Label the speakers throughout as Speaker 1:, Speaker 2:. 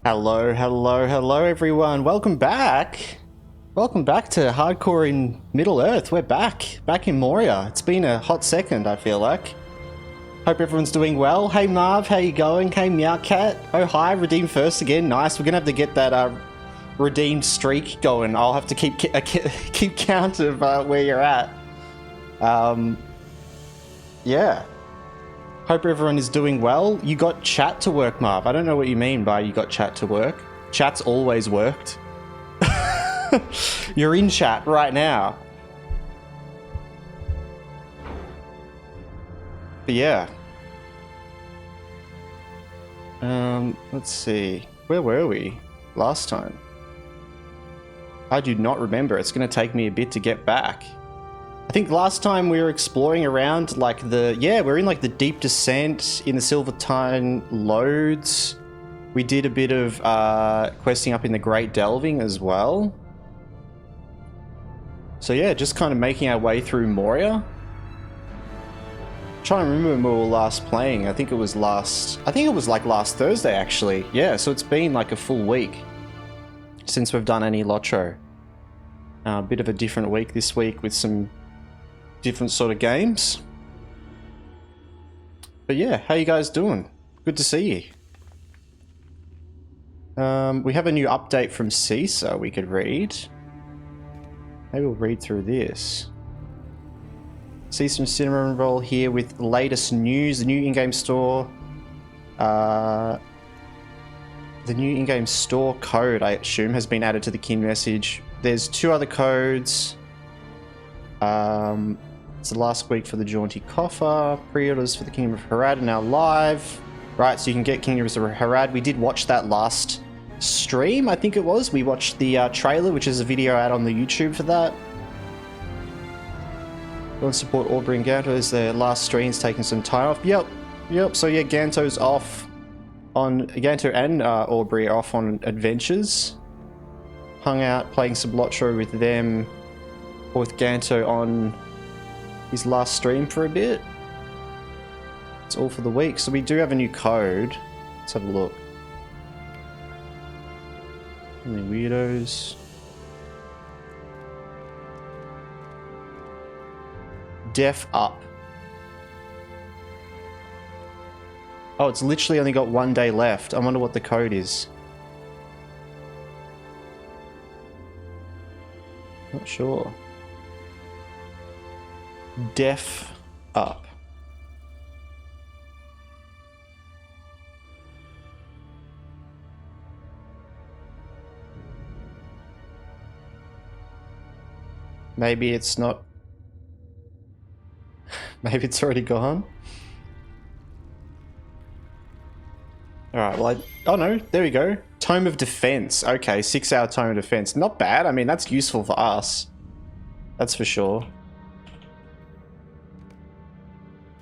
Speaker 1: Hello, hello, hello everyone. Welcome back. Welcome back to Hardcore in Middle Earth. We're back in Moria. It's been a hot second, I feel like. Hope everyone's doing well. Hey Marv, how you going? Hey Meowcat. Oh hi, redeem first again. Nice. We're gonna have to get that redeemed streak going. I'll have to keep count of where you're at. Yeah. Hope everyone is doing well. You got chat to work, Marv. I don't know what you mean by you got chat to work. Chat's always worked. You're in chat right now. But yeah. Let's see. Where were we last time? I do not remember. It's going to take me a bit to get back. I think last time we were exploring around like we're in like the deep descent in the Silvertine Lodes. We did a bit of questing up in the Great Delving as well. So yeah, just kind of making our way through Moria. Trying to remember when we were last playing. I think it was last Thursday actually. Yeah, so it's been like a full week since we've done any LOTRO. A bit of a different week this week with some different sort of games. But yeah, how you guys doing? Good to see you. We have a new update from CISA we could read. Maybe we'll read through this. CISA and Cinnamon Roll here with the latest news. The new in-game store. The new in-game store code, I assume, has been added to the kin message. There's two other codes. It's the last week for the Jaunty Coffer. Pre-orders for the Kingdom of Harad are now live. Right, so you can get Kingdom of Harad. We did watch that last stream, I think it was. We watched the trailer, which is a video out on the YouTube for that. Go and support Aubrey and Ganto as their last stream's taking some time off. Yep. So yeah, Ganto's off on... Ganto and Aubrey are off on adventures. Hung out playing some LOTRO with them, or with Ganto on his last stream for a bit. It's all for the week. So we do have a new code. Let's have a look. Any weirdos? Def up. Oh, it's literally only got 1 day left. I wonder what the code is. Not sure. Def up. Maybe it's not. Maybe it's already gone. Alright, well oh no, there we go. Tome of Defense. Okay, 6-hour Tome of Defense. Not bad. I mean, that's useful for us. That's for sure.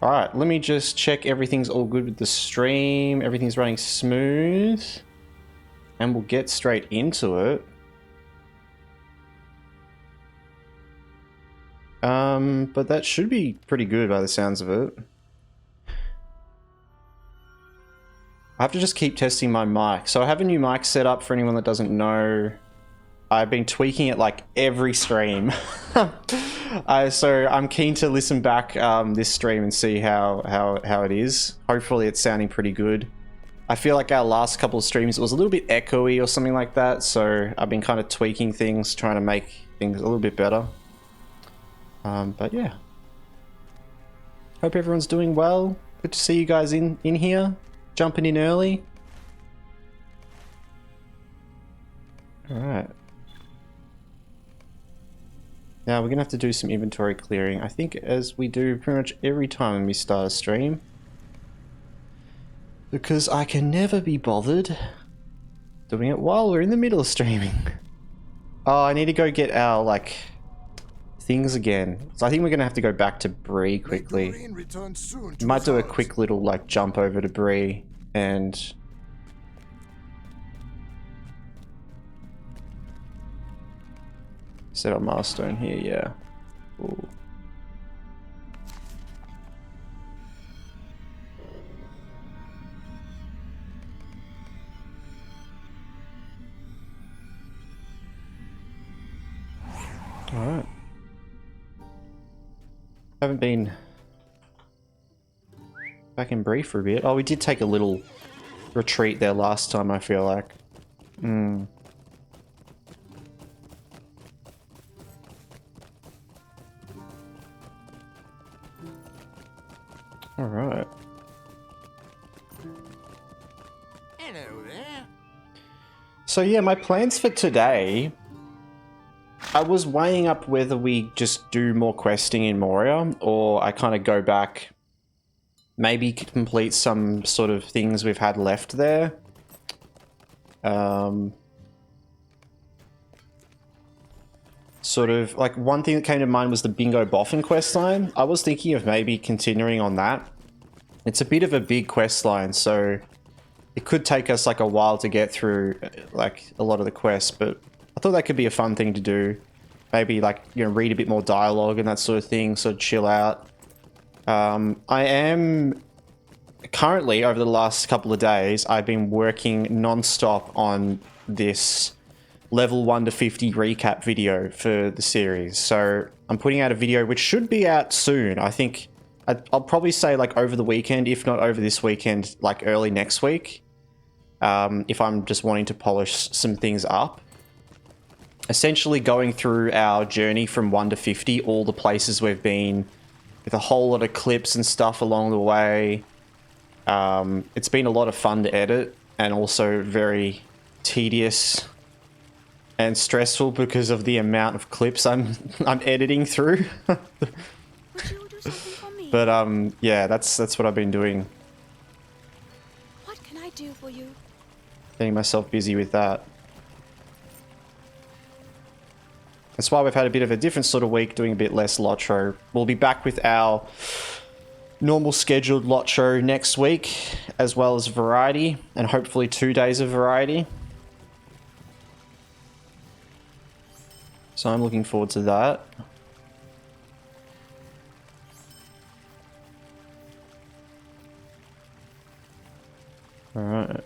Speaker 1: Alright, let me just check everything's all good with the stream. Everything's running smooth. And we'll get straight into it. But that should be pretty good by the sounds of it. I have to just keep testing my mic. So I have a new mic set up for anyone that doesn't know. I've been tweaking it like every stream. So I'm keen to listen back this stream and see how it is. Hopefully it's sounding pretty good. I feel like our last couple of streams it was a little bit echoey or something like that. So I've been kind of tweaking things, trying to make things a little bit better. But yeah. Hope everyone's doing well. Good to see you guys in here. Jumping in early. Alright. Now we're going to have to do some inventory clearing. I think as we do pretty much every time we start a stream. Because I can never be bothered doing it while we're in the middle of streaming. Oh, I need to go get our, like, things again. So I think we're going to have to go back to Bree quickly. Might do a quick little, like, jump over to Bree and... set up milestone here, yeah. Ooh. Alright. Haven't been back in brief for a bit. Oh, we did take a little retreat there last time, I feel like. Alright.
Speaker 2: Hello there.
Speaker 1: So yeah, my plans for today, I was weighing up whether we just do more questing in Moria, or I kind of go back, maybe complete some sort of things we've had left there. Sort of, like, one thing that came to mind was the Bingo Boffin quest line. I was thinking of maybe continuing on that. It's a bit of a big quest line, so it could take us like a while to get through like a lot of the quests, but I thought that could be a fun thing to do. Maybe like, you know, read a bit more dialogue and that sort of thing, sort of chill out. I am currently, over the last couple of days, I've been working non-stop on this level 1 to 50 recap video for the series. So I'm putting out a video which should be out soon. I think I'll probably say like over the weekend, if not over this weekend, like early next week. If I'm just wanting to polish some things up. Essentially going through our journey from 1 to 50, all the places we've been, with a whole lot of clips and stuff along the way. It's been a lot of fun to edit, and also very tedious and stressful because of the amount of clips I'm editing through.
Speaker 3: Would you do something for me?
Speaker 1: But yeah, that's what I've been doing.
Speaker 3: What can I do for you?
Speaker 1: Getting myself busy with that. That's why we've had a bit of a different sort of week, doing a bit less LOTRO. We'll be back with our normal scheduled LOTRO next week, as well as variety, and hopefully 2 days of variety. So I'm looking forward to that. Alright.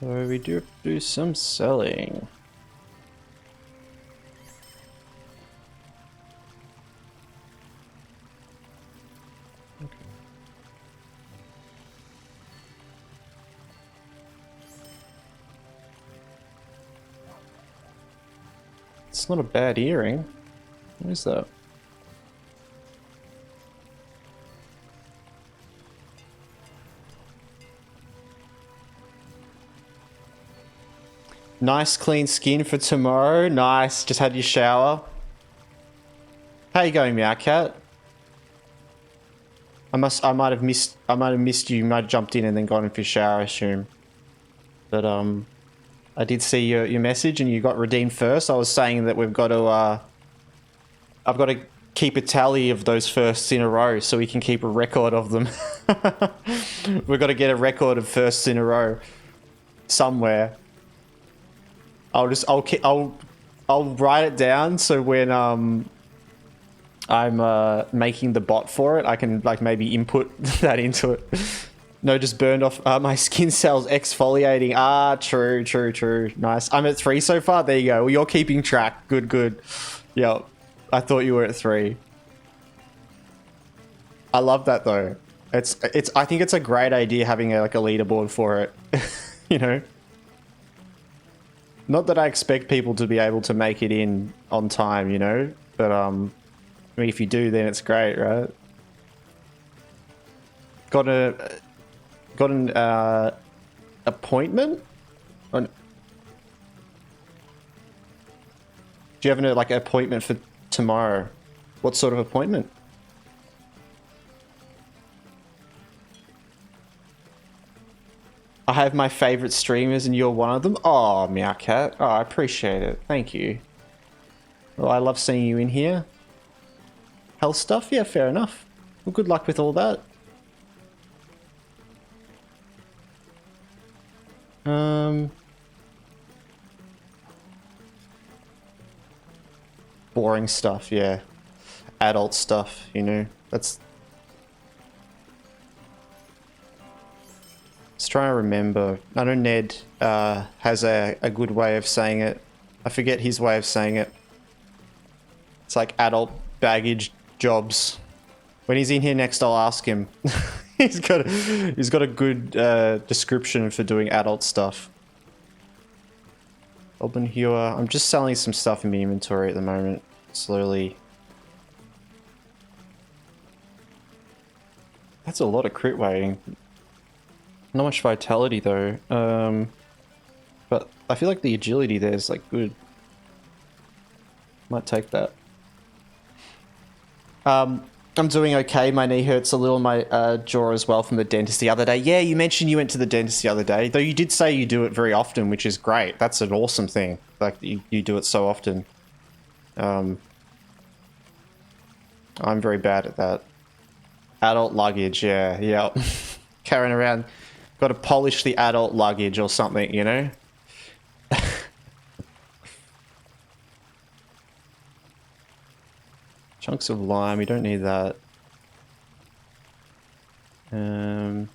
Speaker 1: So we do some selling. It's not a bad earring. What is that? Nice clean skin for tomorrow. Nice. Just had your shower. How you going, Meowcat? I might have missed you. You might have jumped in and then gone in for your shower, I assume. But I did see your message and you got redeemed first. I was saying that we've got to I've got to keep a tally of those firsts in a row so we can keep a record of them. We've got to get a record of firsts in a row somewhere. I'll write it down so when I'm making the bot for it, I can like maybe input that into it. No, just burned off my skin cells exfoliating. Ah, true. Nice. I'm at 3 so far. There you go. Well, you're keeping track. Good. Yep. I thought you were at 3. I love that though. I think it's a great idea having like a leaderboard for it. You know? Not that I expect people to be able to make it in on time, you know? But I mean, if you do, then it's great, right? Got an appointment? Do you have an like appointment for tomorrow? What sort of appointment? I have my favorite streamers and you're one of them. Oh, Meowcat. Oh, I appreciate it. Thank you. Well, I love seeing you in here. Health stuff? Yeah, fair enough. Well, good luck with all that. Boring stuff, yeah. adult stuff, you know? That's... Just trying to remember. I know Ned has a good way of saying it. I forget his way of saying it. It's like adult baggage jobs. When he's in here next, I'll ask him. he's got a good description for doing adult stuff. Open here. I'm just selling some stuff in my inventory at the moment. Slowly. That's a lot of crit weighting. Not much vitality though. But I feel like the agility there is like good. Might take that. I'm doing okay. My knee hurts a little. My jaw as well from the dentist the other day. Yeah, you mentioned you went to the dentist the other day. Though you did say you do it very often, which is great. That's an awesome thing. Like, you do it so often. I'm very bad at that. Adult luggage, yeah. Carrying around. Got to polish the adult luggage or something, you know? Chunks of lime, you don't need that. I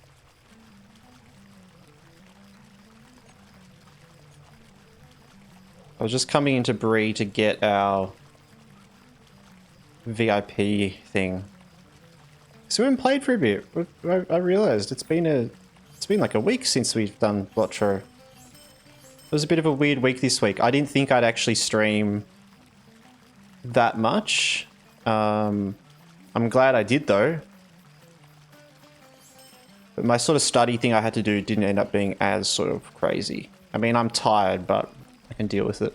Speaker 1: was just coming into Bree to get our VIP thing. So we haven't played for a bit. I realised it's been like a week since we've done LOTRO. It was a bit of a weird week this week. I didn't think I'd actually stream that much. I'm glad I did though. But my sort of study thing I had to do didn't end up being as sort of crazy. I mean, I'm tired, but I can deal with it.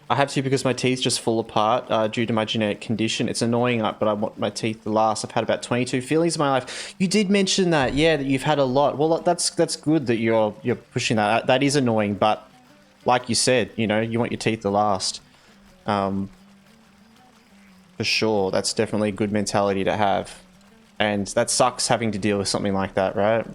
Speaker 1: I have to because my teeth just fall apart due to my genetic condition. It's annoying, but I want my teeth to last. I've had about 22 fillings in my life. You did mention that, yeah, that you've had a lot. Well, that's good that you're pushing that. That is annoying, but like you said, you know, you want your teeth to last. For sure, that's definitely a good mentality to have. And that sucks having to deal with something like that, right?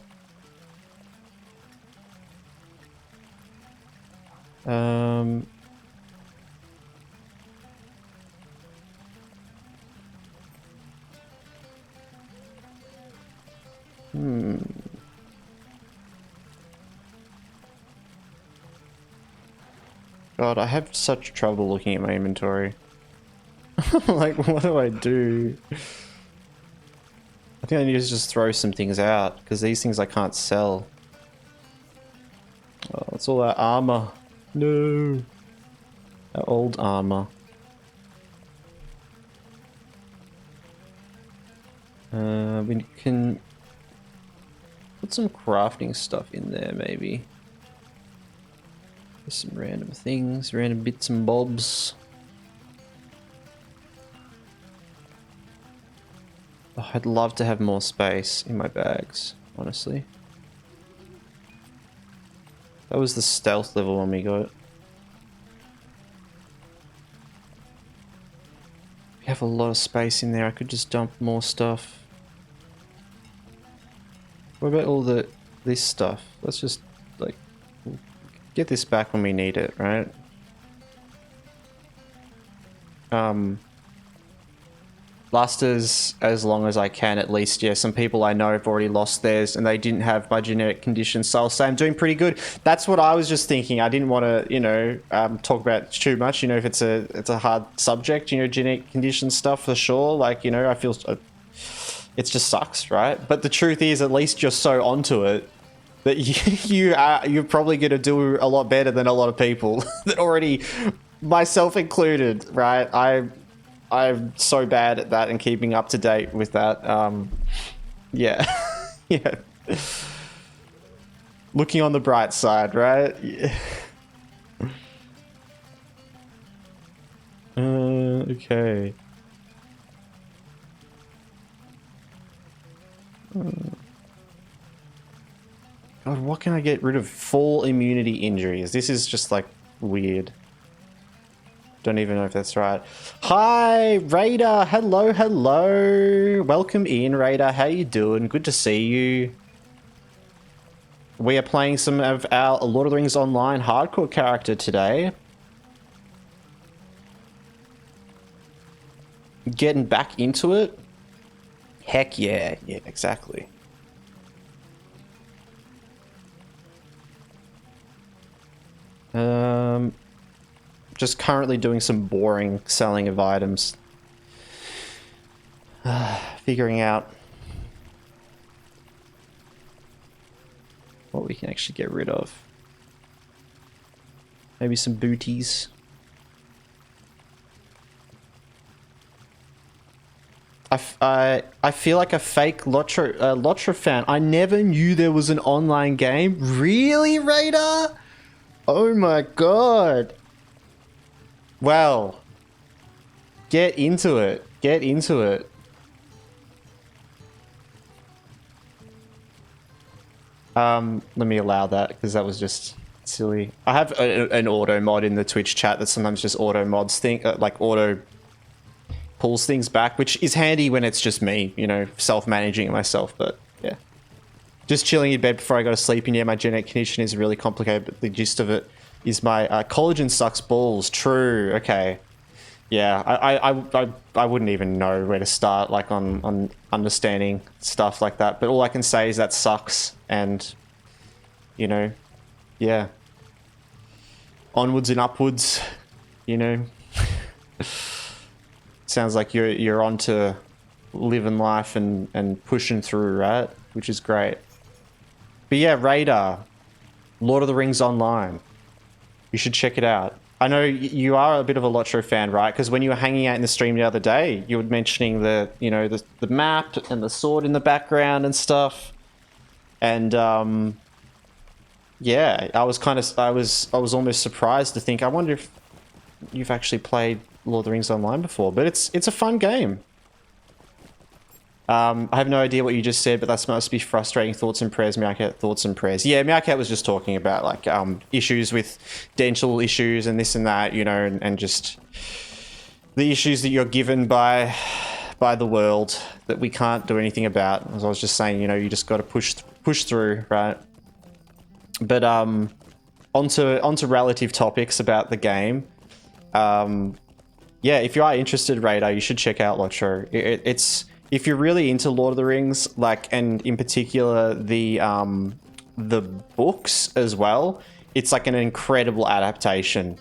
Speaker 1: God, I have such trouble looking at my inventory. Like, what do I do? I think I need to just throw some things out, because these things I can't sell. Oh, it's all that armor. No. That old armor. We can put some crafting stuff in there, maybe. There's some random things, random bits and bobs. Oh, I'd love to have more space in my bags, honestly. That was the stealth level when we got. We have a lot of space in there. I could just dump more stuff. What about all this stuff? Let's just like get this back when we need it, right? Last as long as I can, at least. Yeah, some people I know have already lost theirs and they didn't have my genetic condition, so I'll say I'm doing pretty good. That's what I was just thinking. I didn't want to, you know, talk about it too much, you know, if it's a hard subject, you know, genetic condition stuff for sure. Like, you know, I feel it just sucks, right? But the truth is, at least you're so onto it that you're probably going to do a lot better than a lot of people that already, myself included, right? I'm so bad at that and keeping up to date with that. Yeah. Yeah. Looking on the bright side, right? Yeah. Okay. God, what can I get rid of? Full immunity injuries. This is just like weird. Don't even know if that's right. Hi, Raider. Hello, hello. Welcome in, Raider. How you doing? Good to see you. We are playing some of our Lord of the Rings Online hardcore character today. getting back into it, heck yeah, yeah, exactly. Just currently doing some boring selling of items. Figuring out what we can actually get rid of. Maybe some booties. I feel like a fake LOTRO fan. I never knew there was an online game. Really, Raider? Oh my god. Well, get into it. Get into it. Let me allow that because that was just silly. I have an auto mod in the Twitch chat that sometimes just auto mods like auto pulls things back, which is handy when it's just me, you know, self-managing it myself. But yeah, just chilling in bed before I go to sleep. And yeah, my genetic condition is really complicated, but the gist of it is my collagen sucks balls. True. Okay. Yeah, I wouldn't even know where to start, like on understanding stuff like that. But all I can say is that sucks, and you know, yeah, onwards and upwards. You know, sounds like you're on to living life and pushing through, right? Which is great. But yeah, Radar, Lord of the Rings Online. You should check it out. I know you are a bit of a LOTRO fan, right? Because when you were hanging out in the stream the other day, you were mentioning the map and the sword in the background and stuff. And yeah, I was almost surprised to think, I wonder if you've actually played Lord of the Rings Online before. But it's a fun game. I have no idea what you just said, but that must be frustrating. Thoughts and prayers, Meowcat. Thoughts and prayers. Yeah, Meowcat was just talking about like issues with dental issues and this and that, you know, and just the issues that you're given by the world that we can't do anything about. As I was just saying, you know, you just got to push through, right? But onto relative topics about the game. Yeah, if you are interested, Radar, you should check out LOTRO. It's if you're really into Lord of the Rings, like, and in particular the books as well, it's like an incredible adaptation.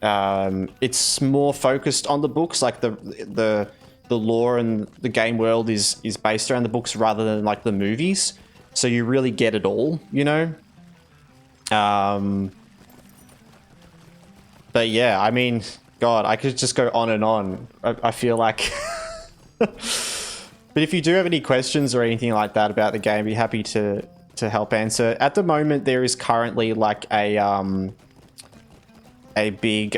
Speaker 1: It's more focused on the books, like the lore and the game world is based around the books rather than like the movies. So you really get it all, you know. But yeah, I mean, God, I could just go on and on. I feel like. But if you do have any questions or anything like that about the game, I'd be happy to help answer. At the moment, there is currently like a big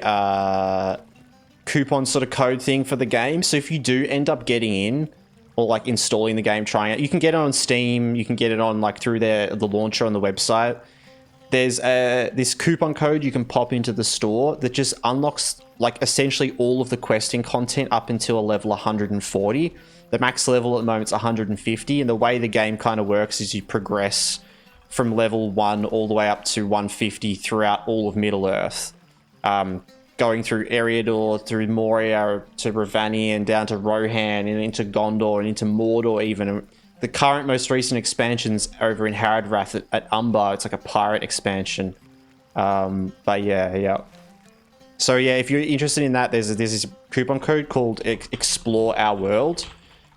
Speaker 1: coupon sort of code thing for the game. So if you do end up getting in or like installing the game, trying it, you can get it on Steam. You can get it on like through the launcher on the website. There's this coupon code you can pop into the store that just unlocks like essentially all of the questing content up until a level 140. The max level at the moment is 150, and the way the game kind of works is you progress from level 1 all the way up to 150 throughout all of Middle-earth. Going through Eriador, through Moria, to Ravani, down to Rohan, and into Gondor, and into Mordor even. The current most recent expansion's over in Harad at Umbar. It's like a pirate expansion. But yeah. So yeah, if you're interested in that, there's this coupon code called Explore Our World.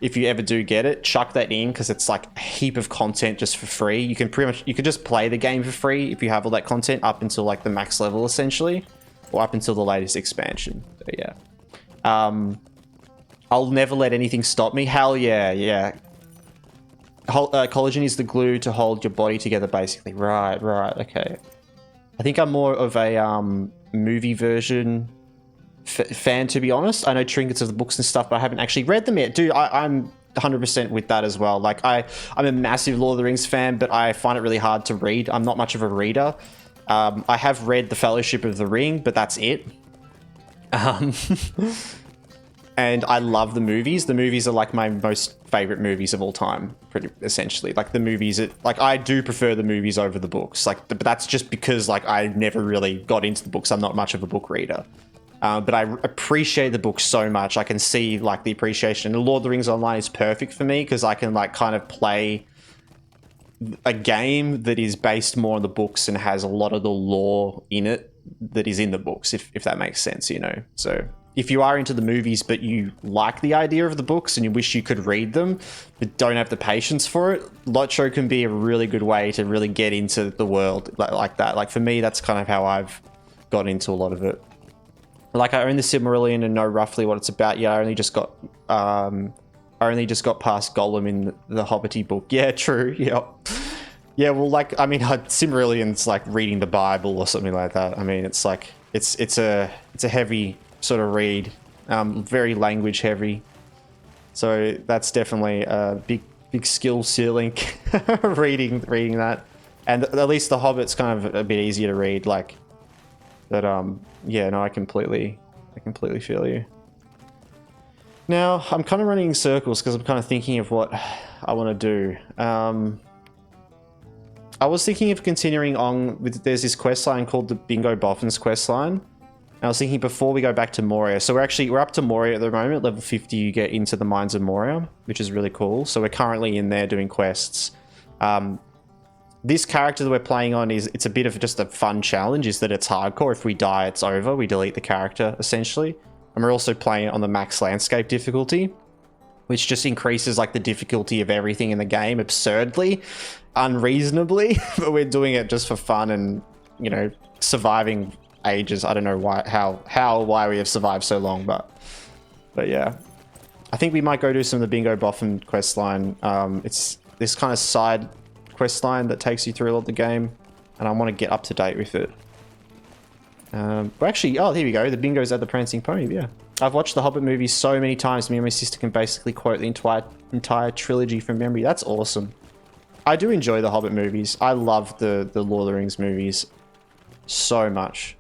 Speaker 1: If you ever do get it, chuck that in because it's like a heap of content just for free. You could just play the game for free if you have all that content up until like the max level essentially, or up until the latest expansion. So yeah, I'll never let anything stop me. Hell yeah. Collagen is the glue to hold your body together, basically. Right, okay. I think I'm more of a movie version fan, to be honest. I know trinkets of the books and stuff, but I haven't actually read them yet. Dude, I'm 100% with that as well. Like, I'm a massive Lord of the Rings fan, but I find it really hard to read. I'm not much of a reader. I have read The Fellowship of the Ring, but that's it. And I love the movies. The movies are like my most favorite movies of all time, pretty essentially. Like the movies, like I do prefer the movies over the books. Like, but that's just because like I never really got into the books. I'm not much of a book reader. But I appreciate the book so much. I can see like the appreciation. And Lord of the Rings Online is perfect for me because I can like kind of play a game that is based more on the books and has a lot of the lore in it that is in the books, if that makes sense, you know. So if you are into the movies but you like the idea of the books and you wish you could read them but don't have the patience for it, LOTRO can be a really good way to really get into the world like that. Like for me, that's kind of how I've gotten into a lot of it. Like I own the Silmarillion and know roughly what it's about. Yeah, I only just got past Gollum in the Hobbity book. Yeah, true. Yep. Yeah, well, like I mean, Silmarillion's like reading the Bible or something like that. I mean, it's like it's a heavy sort of read, very language heavy. So that's definitely a big skill ceiling reading that. And at least the Hobbit's kind of a bit easier to read. Like that. Yeah, no, I completely feel you. Now I'm kind of running in circles because I'm kind of thinking of what I want to do. I was thinking of continuing on with, there's this quest line called the Bingo Boffin's quest line. And I was thinking before we go back to Moria. So we're up to Moria at the moment. Level 50, you get into the Mines of Moria, which is really cool. So we're currently in there doing quests. This character that we're playing on it's a bit of just a fun challenge, is that it's hardcore. If we die, it's over. We delete the character, essentially. And we're also playing it on the max landscape difficulty, which just increases like the difficulty of everything in the game absurdly, unreasonably. But we're doing it just for fun and, you know, surviving ages. I don't know why we have survived so long, but yeah. I think we might go do some of the Bingo Boffin quest line. It's this kind of side quest line that takes you through a lot of the game, and I want to get up to date with it. Well, actually, oh, here we go. The Bingo's at the Prancing Pony, yeah. I've watched the Hobbit movies so many times, me and my sister can basically quote the entire trilogy from memory. That's awesome. I do enjoy the Hobbit movies. I love the Lord of the Rings movies so much.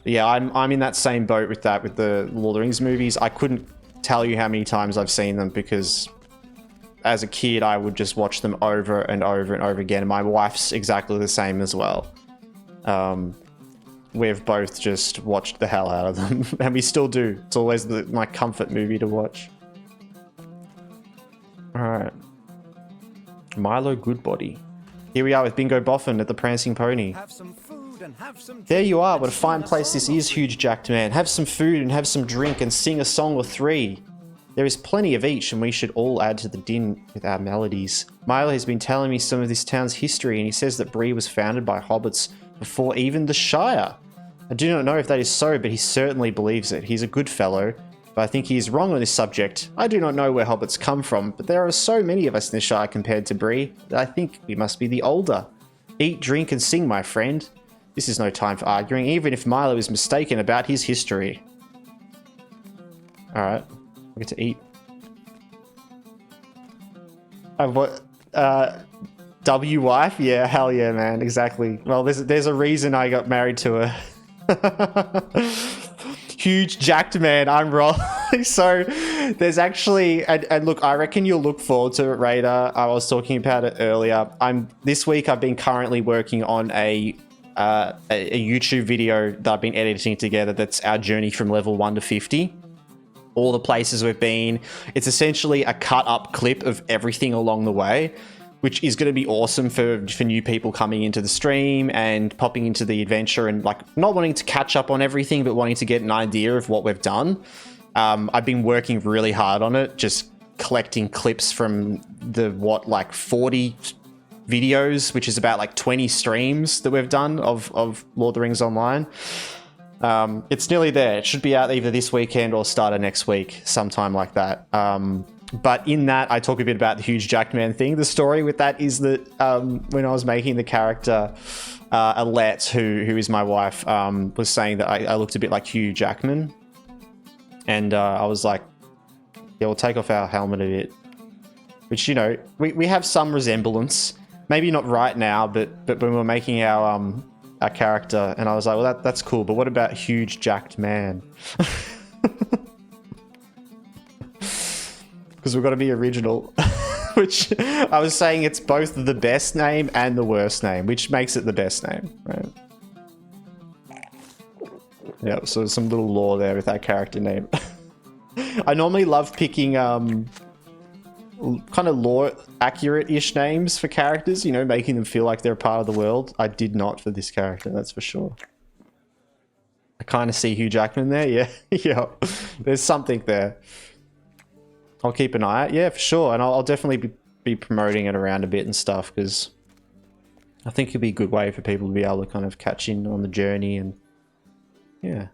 Speaker 1: But yeah, I'm in that same boat with that, with the Lord of the Rings movies. I couldn't tell you how many times I've seen them because as a kid, I would just watch them over and over and over again. And my wife's exactly the same as well. We've both just watched the hell out of them, and we still do. It's always my comfort movie to watch. Alright. Milo Goodbody. Here we are with Bingo Boffin at the Prancing Pony.
Speaker 4: Have some food and have some
Speaker 1: There you are, what a fine place this is, huge jacked man. Have some food and have some drink and sing a song or three. There is plenty of each, and we should all add to the din with our melodies. Milo has been telling me some of this town's history, and he says that Bree was founded by hobbits before even the Shire. I do not know if that is so, but he certainly believes it. He's a good fellow, but I think he is wrong on this subject. I do not know where hobbits come from, but there are so many of us in the Shire compared to Bree that I think we must be the older. Eat, drink, and sing, my friend. This is no time for arguing, even if Milo is mistaken about his history. Alright. I get to eat. W wife? Yeah, hell yeah, man. Exactly. Well, there's a reason I got married to her. Huge jacked man. I'm wrong. So there's actually, and look, I reckon you'll look forward to it, Raider. I was talking about it earlier. This week I've been currently working on a YouTube video that I've been editing together. That's our journey from level 1 to 50. All the places we've been. It's essentially a cut up clip of everything along the way, which is going to be awesome for new people coming into the stream and popping into the adventure and like not wanting to catch up on everything, but wanting to get an idea of what we've done. I've been working really hard on it, just collecting clips from the 40 videos, which is about like 20 streams that we've done of Lord of the Rings Online. It's nearly there. It should be out either this weekend or start of next week, sometime like that. But in that, I talk a bit about the huge Jackman thing. The story with that is that when I was making the character, Alette, who is my wife, was saying that I looked a bit like Hugh Jackman. And I was like, yeah, we'll take off our helmet a bit. Which, you know, we have some resemblance. Maybe not right now, but when we were making our character, and I was like, well, that's cool, but what about huge jacked man? Because we've got to be original. Which I was saying it's both the best name and the worst name, which makes it the best name, right? Yeah, so some little lore there with that character name. I normally love picking kind of lore accurate-ish names for characters, you know, making them feel like they're a part of the world. I did not for this character, that's for sure. I kind of see Hugh Jackman there, yeah. Yeah, there's something there. I'll keep an eye out, yeah, for sure. And I'll definitely be promoting it around a bit and stuff, because I think it'd be a good way for people to be able to kind of catch in on the journey and yeah.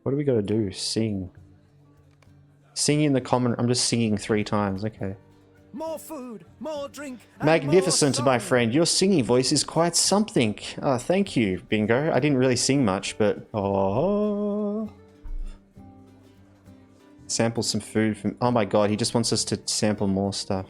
Speaker 1: What do we got to do? Sing. Sing in the common... I'm just singing 3 times, okay.
Speaker 4: More food, more drink, and
Speaker 1: Magnificent,
Speaker 4: more
Speaker 1: my
Speaker 4: song.
Speaker 1: friend. Your singing voice is quite something. Oh, thank you, Bingo. I didn't really sing much, but... Oh. Sample some food from... Oh my god, he just wants us to sample more stuff.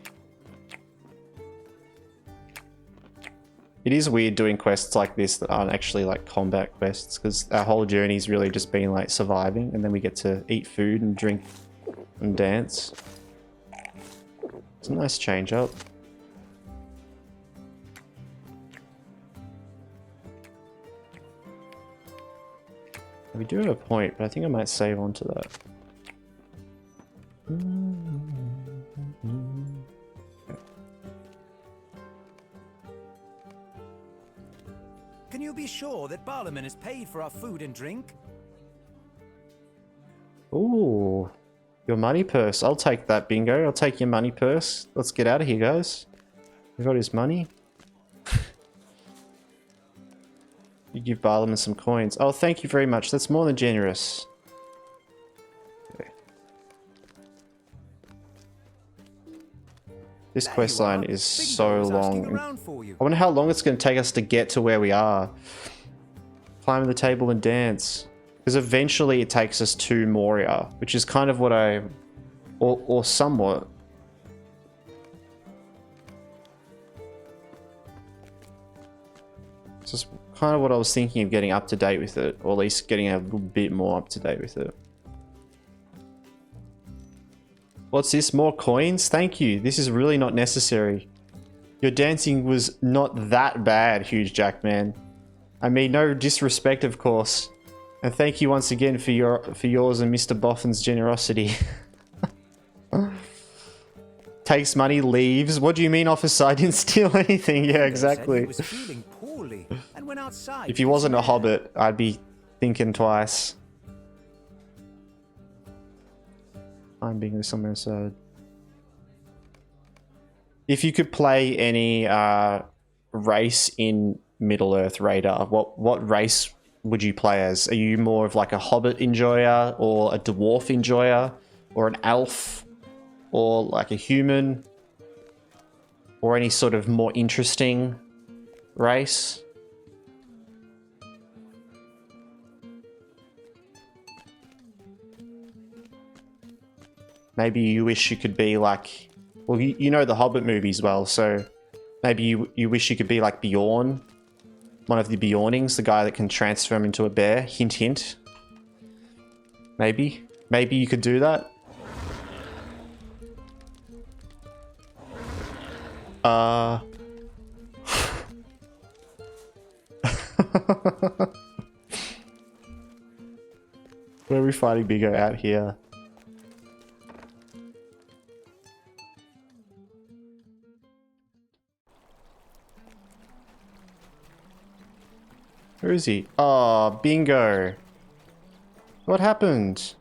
Speaker 1: It is weird doing quests like this that aren't actually like combat quests, because our whole journey's really just been like surviving, and then we get to eat food and drink and dance. It's a nice change up. We do have a point, but I think I might save on to that.
Speaker 4: Can you be sure that Barlaman is paid for our food and drink?
Speaker 1: Ooh, your money purse. I'll take that, Bingo. I'll take your money purse. Let's get out of here, guys. We got his money. You give Barlaman some coins. Oh, thank you very much. That's more than generous. Okay. This quest line is so long. I wonder how long it's going to take us to get to where we are. Climb the table and dance. Because eventually it takes us to Moria, which is kind of what I... Or somewhat. It's just kind of what I was thinking of getting up to date with it. Or at least getting a little bit more up to date with it. What's this? More coins? Thank you. This is really not necessary. Your dancing was not that bad, Huge Jackman. I mean, no disrespect, of course. And thank you once again for yours and Mr. Boffin's generosity. Takes money, leaves. What do you mean, officer? I didn't steal anything. Yeah, exactly.
Speaker 4: He was feeling poorly and went outside.
Speaker 1: If he wasn't a hobbit, I'd be thinking twice. I'm being somewhere inside. If you could play any race in Middle-earth Radar, what race would you play as? Are you more of like a hobbit enjoyer, or a dwarf enjoyer, or an elf, or like a human, or any sort of more interesting race? Maybe you wish you could be like... Well, you know the Hobbit movies well, so maybe you wish you could be like Bjorn. One of the Bjornings, the guy that can transform into a bear. Hint, hint. Maybe. Maybe you could do that. Where are we fighting Bingo? Out here? Where is he? Oh, Bingo. What happened?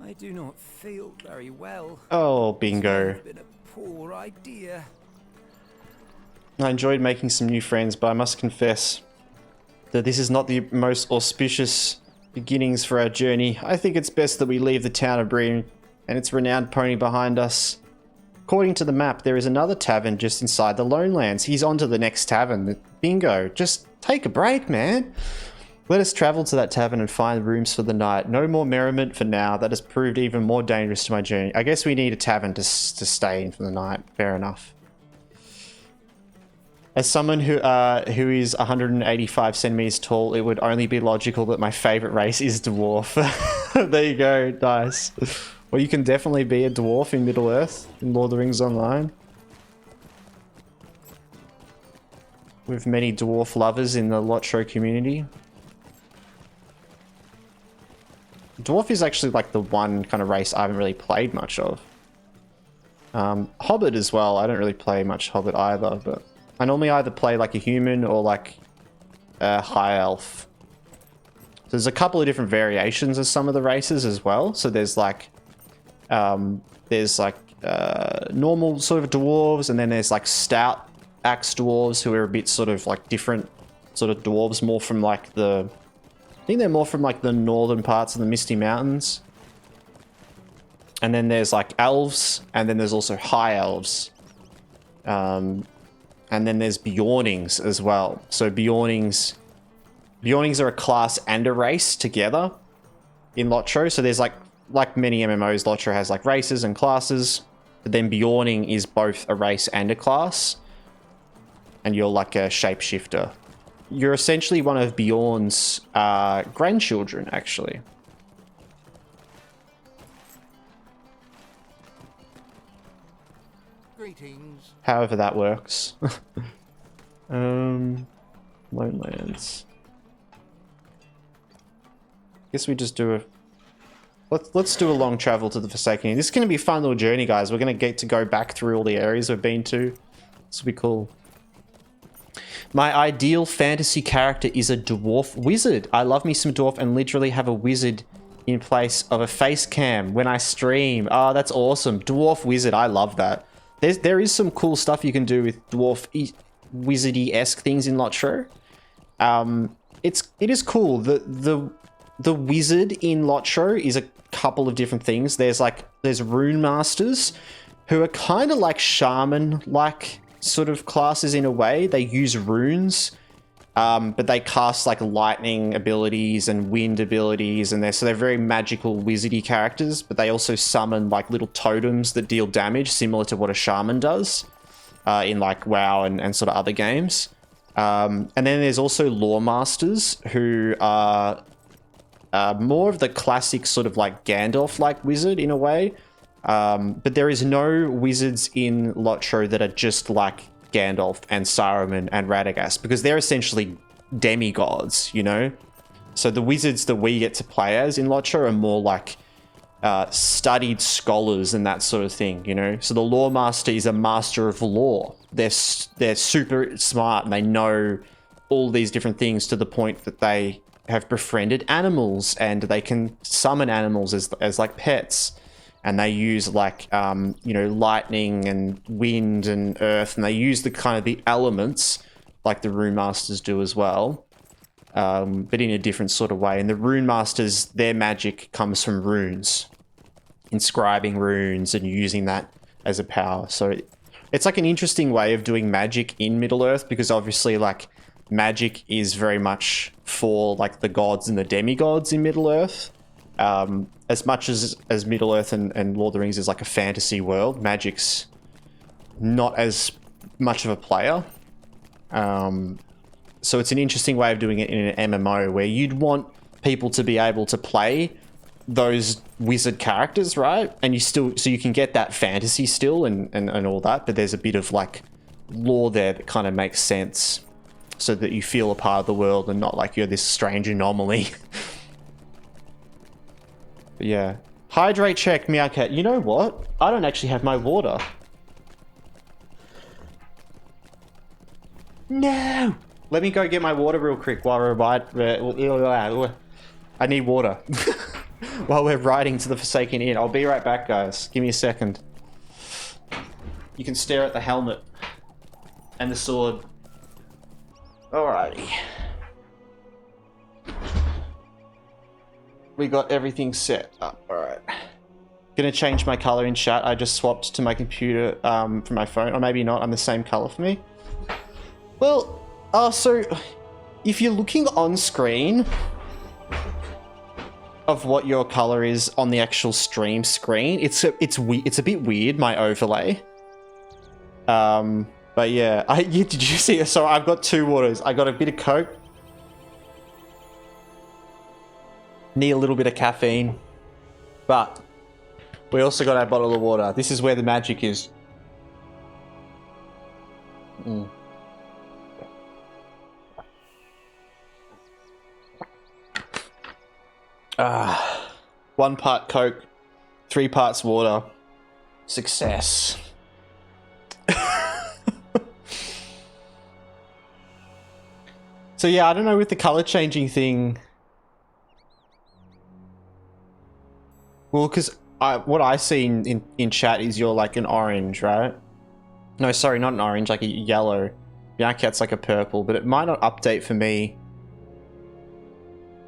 Speaker 4: I do not feel very well.
Speaker 1: Oh, Bingo.
Speaker 4: It's been a poor idea.
Speaker 1: I enjoyed making some new friends, but I must confess that this is not the most auspicious beginnings for our journey. I think it's best that we leave the town of Breen and its renowned pony behind us. According to the map, there is another tavern just inside the Lone Lands. He's on to the next tavern. Bingo, just take a break, man. Let us travel to that tavern and find rooms for the night. No more merriment for now. That has proved even more dangerous to my journey. I guess we need a tavern to stay in for the night. Fair enough. As someone who is 185 centimeters tall, it would only be logical that my favorite race is dwarf. There you go, nice. Well, you can definitely be a dwarf in Middle-earth in Lord of the Rings Online. with many dwarf lovers in the LOTRO community. Dwarf is actually like the one kind of race I haven't really played much of. Hobbit as well. I don't really play much Hobbit either, but I normally either play like a human or like a high elf. So there's a couple of different variations of some of the races as well. So there's like normal sort of dwarves, and then there's like stout axe dwarves who are a bit sort of like different sort of dwarves, more from like the, I think they're more from like the northern parts of the Misty Mountains. And then there's like elves, and then there's also high elves. And then there's Bjornings as well. So Bjornings are a class and a race together in LOTRO. So there's like many MMOs, LOTRO has like races and classes. But then Bjorning is both a race and a class. And you're like a shapeshifter. You're essentially one of Bjorn's grandchildren, actually.
Speaker 2: Greetings.
Speaker 1: However that works. Lonelands. Guess we just do a... Let's do a long travel to the Forsaken. This is going to be a fun little journey, guys. We're going to get to go back through all the areas we've been to. This will be cool. My ideal fantasy character is a dwarf wizard. I love me some dwarf and literally have a wizard in place of a face cam when I stream. Oh, that's awesome. Dwarf wizard. I love that. There is some cool stuff you can do with dwarf wizardy-esque things in LOTRO. It is cool. The wizard in LOTRO is a couple of different things. There's rune masters who are kind of like shaman-like sort of classes in a way. They use runes, but they cast like lightning abilities and wind abilities, and they're very magical wizardy characters, but they also summon like little totems that deal damage similar to what a shaman does in like WoW and sort of other games. And then there's also lore masters who are more of the classic sort of like Gandalf-like wizard in a way. But there is no wizards in LOTRO that are just like Gandalf and Saruman and Radagast, because they're essentially demigods, you know? So the wizards that we get to play as in LOTRO are more like studied scholars and that sort of thing, you know? So the lore master is a master of lore. They're super smart and they know all these different things to the point that they have befriended animals and they can summon animals as like pets. And they use like, you know, lightning and wind and earth, and they use the kind of the elements like the rune masters do as well, but in a different sort of way. And the rune masters, their magic comes from runes, inscribing runes and using that as a power. So it's like an interesting way of doing magic in Middle-earth, because obviously like magic is very much for like the gods and the demigods in Middle-earth. As much as Middle-earth and Lord of the Rings is like a fantasy world, magic's not as much of a player. So it's an interesting way of doing it in an MMO where you'd want people to be able to play those wizard characters, right? And so you can get that fantasy still and all that, but there's a bit of like lore there that kind of makes sense so that you feel a part of the world and not like you're this strange anomaly. But yeah. Hydrate check, Meowcat. You know what? I don't actually have my water. No! Let me go get my water real quick while we're I need water. While we're riding to the Forsaken Inn. I'll be right back, guys. Give me a second. You can stare at the helmet. And the sword. Alrighty. We got everything set up. Alright. Gonna change my color in chat. I just swapped to my computer from my phone. Or maybe not. I'm the same color for me. Well, so if you're looking on screen of what your color is on the actual stream screen, it's a bit weird, my overlay. But yeah, did you see it? So I've got two waters. I got a bit of Coke. Need a little bit of caffeine. But we also got our bottle of water. This is where the magic is. 1 part Coke, 3 parts water. Success. So yeah, I don't know with the color changing thing. Well, because what I see in chat is you're like an orange, right? No, sorry, not an orange, like a yellow. Yakat's like a purple, but it might not update for me.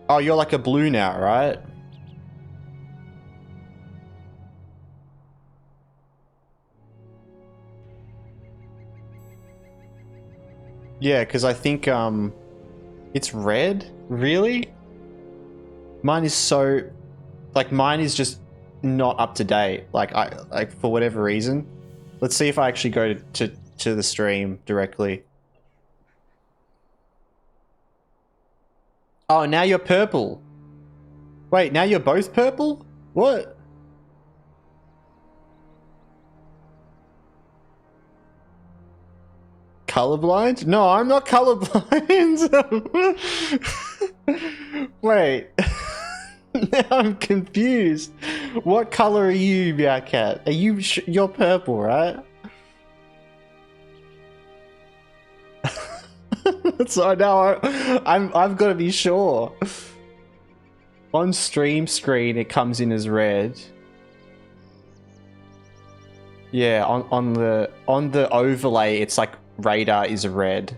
Speaker 1: Oh, you're like a blue now, right? Yeah, because I think it's red. Really? Mine is so, like, mine is just not up to date. Like, for whatever reason. Let's see if I actually go to the stream directly. Oh, now you're purple. Wait, now you're both purple? What? Colorblind? No, I'm not colorblind. Wait. Now I'm confused. What color are you, Meowcat? Are you you're purple, right? So now I've got to be sure. On stream screen, it comes in as red. Yeah, on the overlay, it's like radar is red.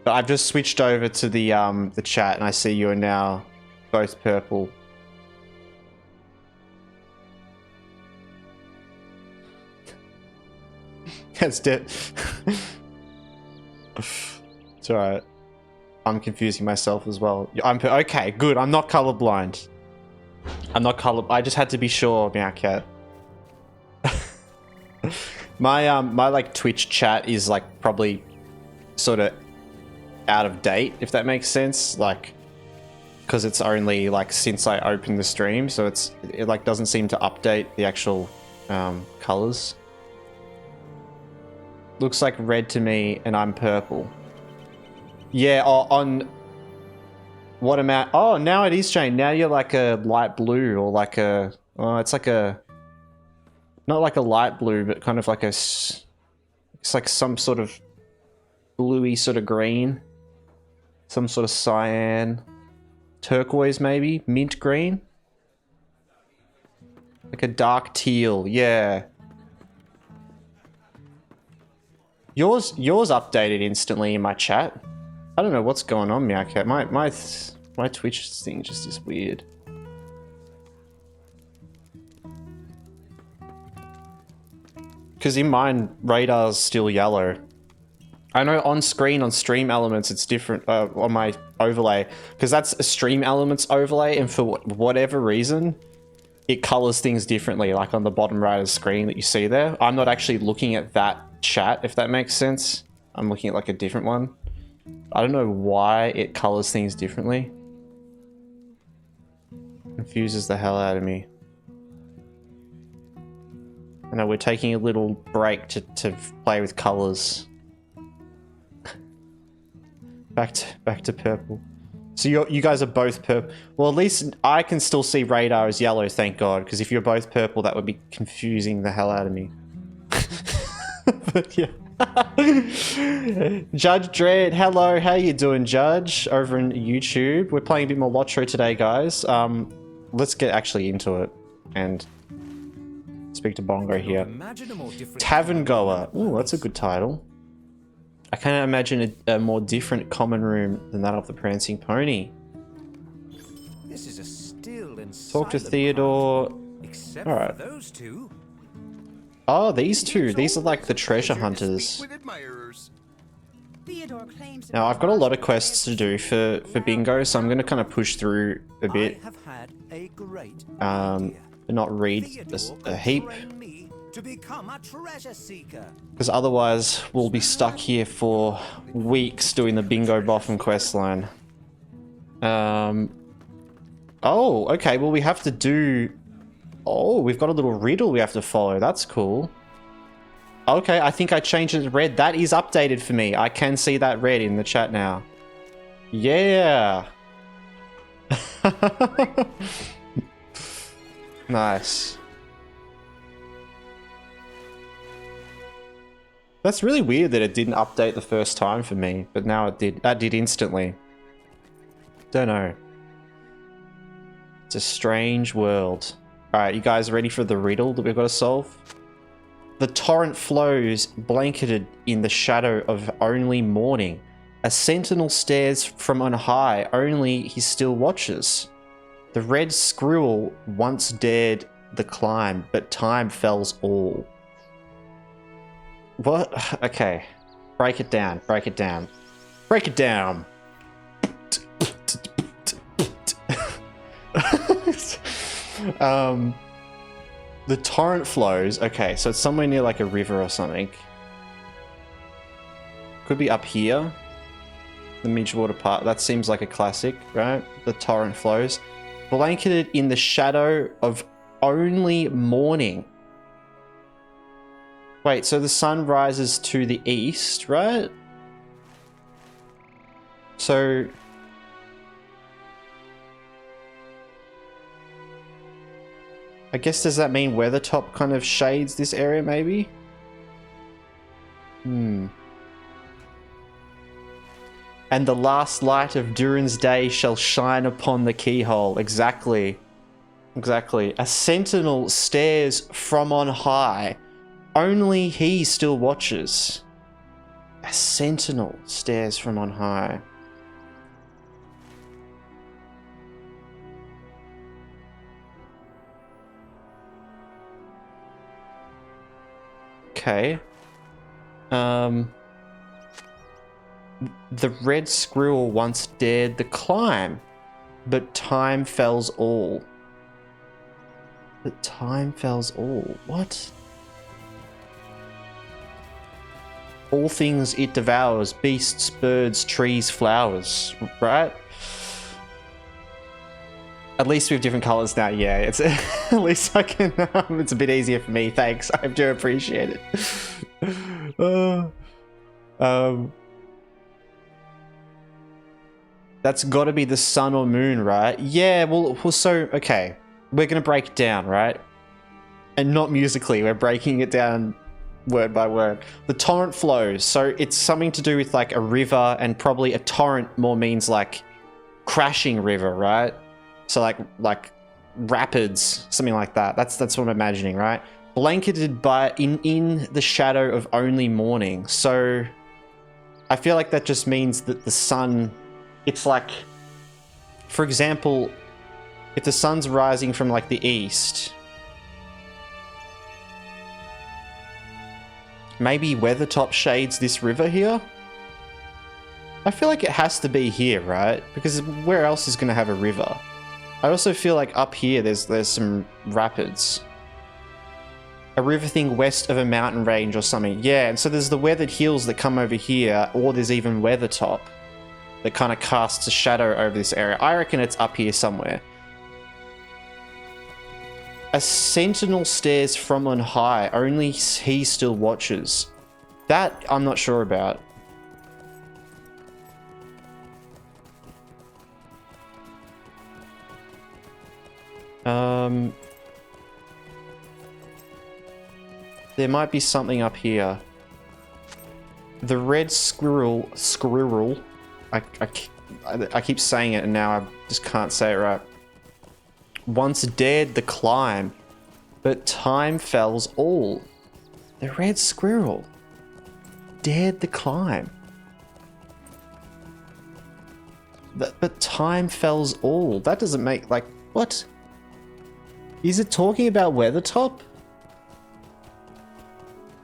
Speaker 1: But I've just switched over to the chat, and I see you are now both purple. That's dead. It's alright. I'm confusing myself as well. Okay, good. I'm not colorblind. I just had to be sure, Meowcat. My like Twitch chat is like probably sort of out of date, if that makes sense. Like, because it's only like since I opened the stream, so it like doesn't seem to update the actual colors. Looks like red to me, and I'm purple. Yeah, on what amount? Oh, now it is changed. Now you're like a light blue, or like a it's like a not like a light blue, but kind of like it's like some sort of bluey sort of green, some sort of cyan, turquoise maybe, mint green, like a dark teal. Yeah. Yours updated instantly in my chat. I don't know what's going on, Meowcat. My Twitch thing just is weird. Because in mine, radar's still yellow. I know on screen, on stream elements, it's different on my overlay. Because that's a stream elements overlay, and for whatever reason, it colors things differently, like on the bottom right of the screen that you see there. I'm not actually looking at that chat, if that makes sense. I'm looking at like a different one. I don't know why it colors things differently. Confuses the hell out of me. I know we're taking a little break to play with colors. back to purple. So you guys are both purple. Well, at least I can still see radar as yellow, thank God. Because if you're both purple, that would be confusing the hell out of me. But yeah. Judge Dredd, hello, how you doing, Judge? Over in YouTube. We're playing a bit more LOTRO today, guys. Let's get actually into it and speak to Bongo here. Tavern Goer. Ooh, that's a good title. I can't imagine a more different common room than that of the Prancing Pony.
Speaker 4: This is a still and
Speaker 1: Talk to Theodore. All right.
Speaker 4: Those two.
Speaker 1: Oh, these two. These are like the treasure hunters. Now, I've got a lot of quests to do for Bingo, so I'm going to kind of push through a bit. Not read a heap. Because otherwise, we'll be stuck here for weeks doing the Bingo Boffin questline. Oh, okay. Well, we have to do... Oh, we've got a little riddle we have to follow. That's cool. Okay, I think I changed it to red. That is updated for me. I can see that red in the chat now. Yeah. Nice. That's really weird that it didn't update the first time for me, but now it did. That did instantly. Don't know. It's a strange world. Alright, you guys ready for the riddle that we've got to solve? The torrent flows blanketed in the shadow of only morning. A sentinel stares from on high, only he still watches. The red squirrel once dared the climb, but time fells all. What? Okay. Break it down, break it down. Break it down! The torrent flows. Okay, so it's somewhere near like a river or something. Could be up here. The Midgewater Park. That seems like a classic, right? The torrent flows. Blanketed in the shadow of only morning. Wait, so the sun rises to the east, right? So... I guess, does that mean Weathertop kind of shades this area, maybe? And the last light of Durin's day shall shine upon the keyhole. Exactly. Exactly. A sentinel stares from on high. Only he still watches. A sentinel stares from on high. Okay. The red squirrel once dared the climb, but time fells all. But time fells all. What? All things it devours, beasts, birds, trees, flowers, right? At least we have different colors now, yeah. It's at least I can, it's a bit easier for me, thanks. I do appreciate it. That's got to be the sun or moon, right? Yeah, well, so, okay. We're going to break it down, right? And not musically, we're breaking it down word by word. The torrent flows, so it's something to do with like a river, and probably a torrent more means like crashing river, right? So like rapids, something like that. That's what I'm imagining, right? Blanketed by in the shadow of only morning. So I feel like that just means that the sun, it's like, for example, if the sun's rising from like the east, maybe Weathertop shades this river here. I feel like it has to be here, right? Because where else is going to have a river? I also feel like up here there's some rapids. A river thing west of a mountain range or something. Yeah, and so there's the weathered hills that come over here, or there's even Weathertop that kind of casts a shadow over this area. I reckon it's up here somewhere. A sentinel stares from on high, only he still watches. That I'm not sure about. There might be something up here. The red squirrel, I keep saying it and now I just can't say it right. Once dared the climb, but time fells all. The red squirrel dared the climb. But time fells all. That doesn't make, like, what? Is it talking about Weathertop?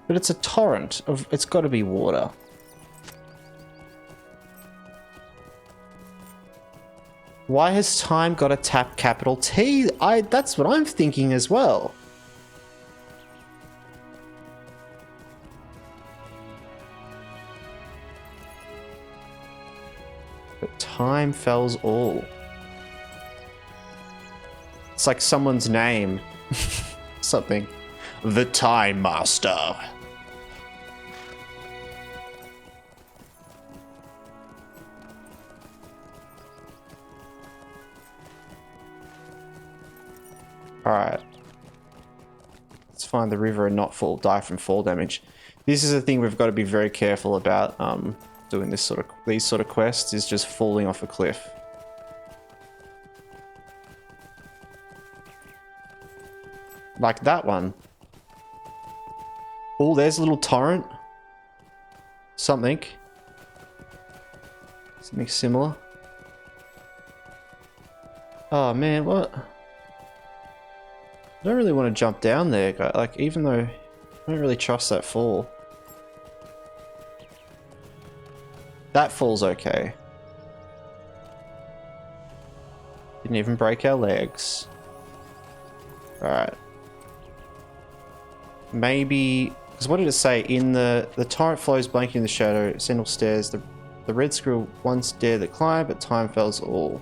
Speaker 1: But it's a torrent of, it's got to be water. Why has time got to tap capital T? That's what I'm thinking as well. But time fells all. It's like someone's name. Something. The Time Master. Alright. Let's find the river and not die from fall damage. This is a thing we've got to be very careful about doing these sort of quests, is just falling off a cliff. Like that one. Oh, there's a little torrent. Something similar. Oh man, what? I don't really want to jump down there, like, even though I don't really trust that fall. That fall's okay. Didn't even break our legs. Alright. Maybe, because what did it say? In the torrent flows blanking in the shadow, sentinel stairs, the red squirrel once dared to climb, but time fells all.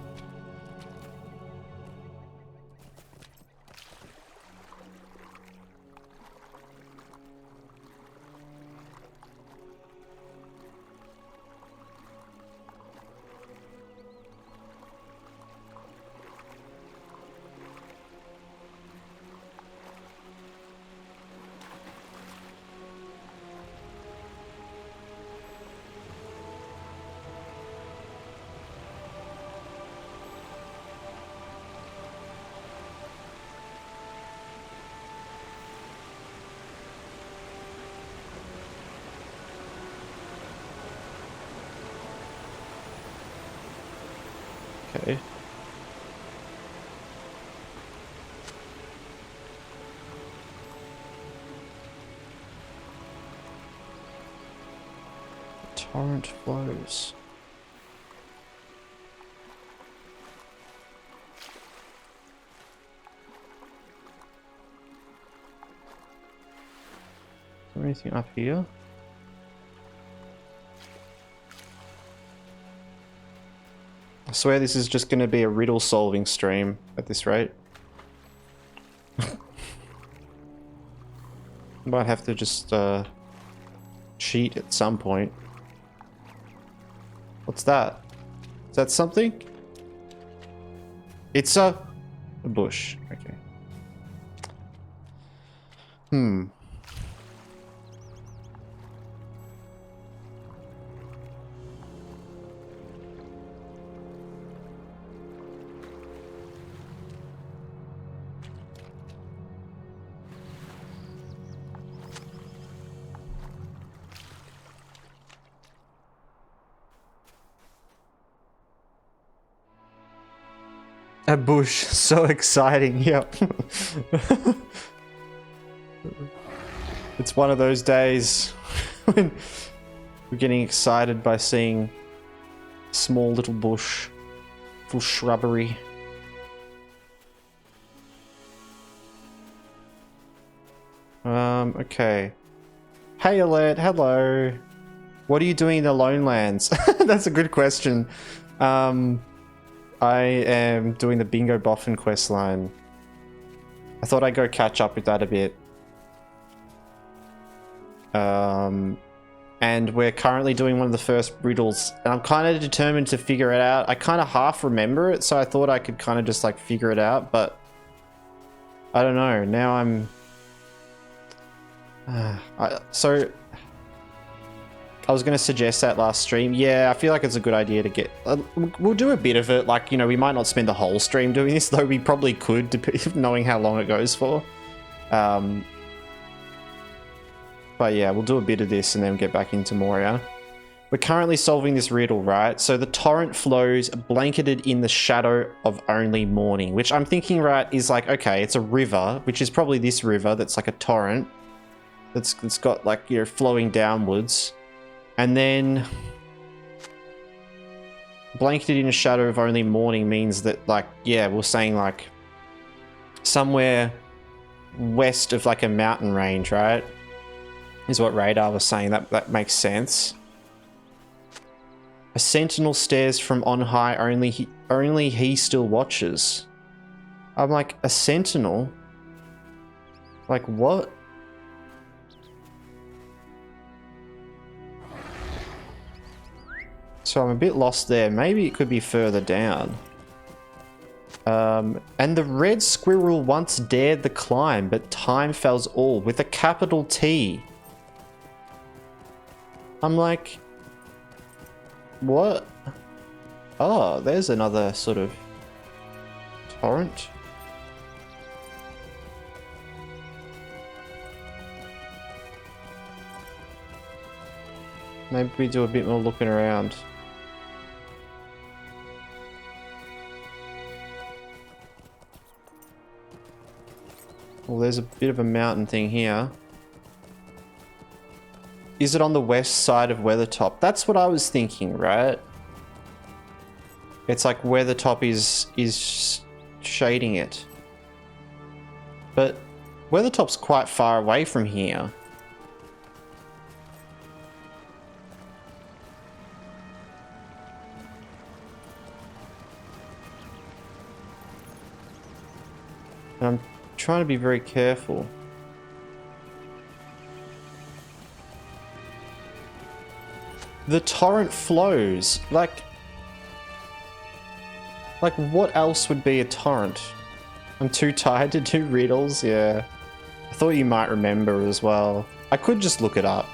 Speaker 1: Okay. The torrent flows. Is there anything up here? I swear this is just going to be a riddle solving stream at this rate. Might have to just cheat at some point. What's that? Is that something? It's a bush. Okay. A bush, so exciting, yep. It's one of those days when we're getting excited by seeing small little bush, full shrubbery. Okay. Hey Alert, hello. What are you doing in the Lone Lands? That's a good question. I am doing the Bingo Boffin quest line. I thought I'd go catch up with that a bit. And we're currently doing one of the first riddles, and I'm kind of determined to figure it out. I kind of half remember it, so I thought I could kind of just like figure it out, but I don't know. Now I'm... So I was going to suggest that last stream. Yeah, I feel like it's a good idea to get... we'll do a bit of it. Like, you know, we might not spend the whole stream doing this, though we probably could, knowing how long it goes for. But yeah, we'll do a bit of this and then get back into Moria. We're currently solving this riddle, right? So the torrent flows blanketed in the shadow of only morning, which I'm thinking, right, is like, okay, it's a river, which is probably this river that's like a torrent. It's got like, you know, flowing downwards. And then blanketed in a shadow of only morning means that, like, yeah, we're saying like somewhere west of like a mountain range, right? Is what Radar was saying. That makes sense. A sentinel stares from on high, only he still watches. I'm like, a sentinel? Like what? So I'm a bit lost there. Maybe it could be further down. And the red squirrel once dared the climb, but time fells all with a capital T. I'm like, what? Oh, there's another sort of torrent. Maybe we do a bit more looking around. Well, there's a bit of a mountain thing here. Is it on the west side of Weathertop? That's what I was thinking, right? It's like Weathertop is shading it. But Weathertop's quite far away from here. And I'm trying to be very careful. The torrent flows. Like what else would be a torrent? I'm too tired to do riddles, yeah. I thought you might remember as well. I could just look it up.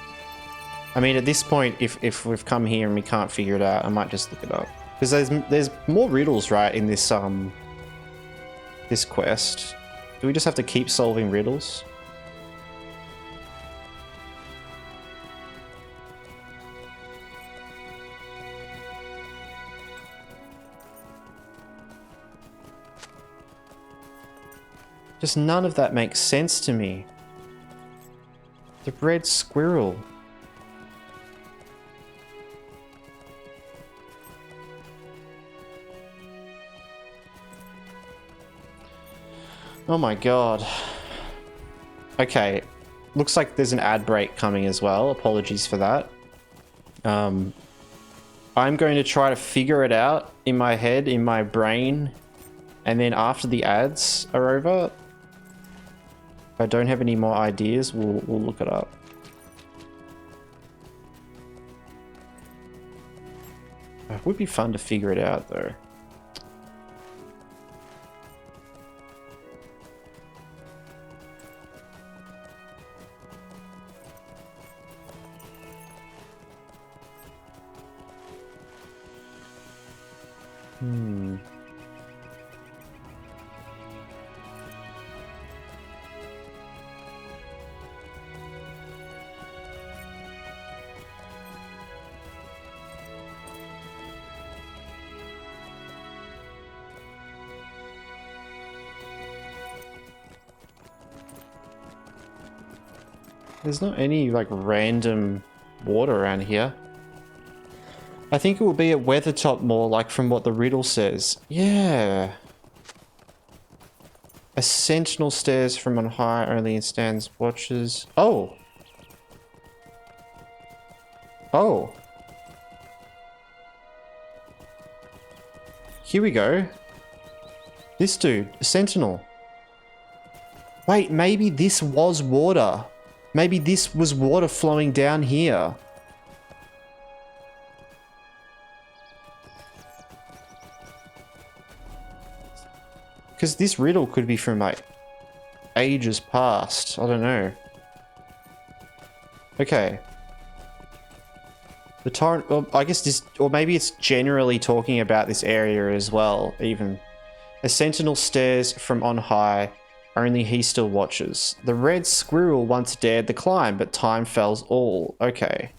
Speaker 1: I mean, at this point, if we've come here and we can't figure it out, I might just look it up. Because there's more riddles, right, in this this quest. Do we just have to keep solving riddles? Just none of that makes sense to me. The red squirrel. Oh my god. Okay. Looks like there's an ad break coming as well. Apologies for that. I'm going to try to figure it out in my head, in my brain. And then after the ads are over, if I don't have any more ideas, we'll look it up. It would be fun to figure it out though. There's not any like random water around here. I think it will be at Weathertop more, like from what the riddle says. Yeah. A sentinel stares from on high, only and stands watches. Oh. Oh. Here we go. This dude, a sentinel. Wait, maybe this was water. Maybe this was water flowing down here. Because this riddle could be from like ages past. I don't know. Okay. The torrent, well, I guess this, or maybe it's generally talking about this area as well, even. A sentinel stares from on high, only he still watches. The red squirrel once dared the climb, but time fells all. Okay.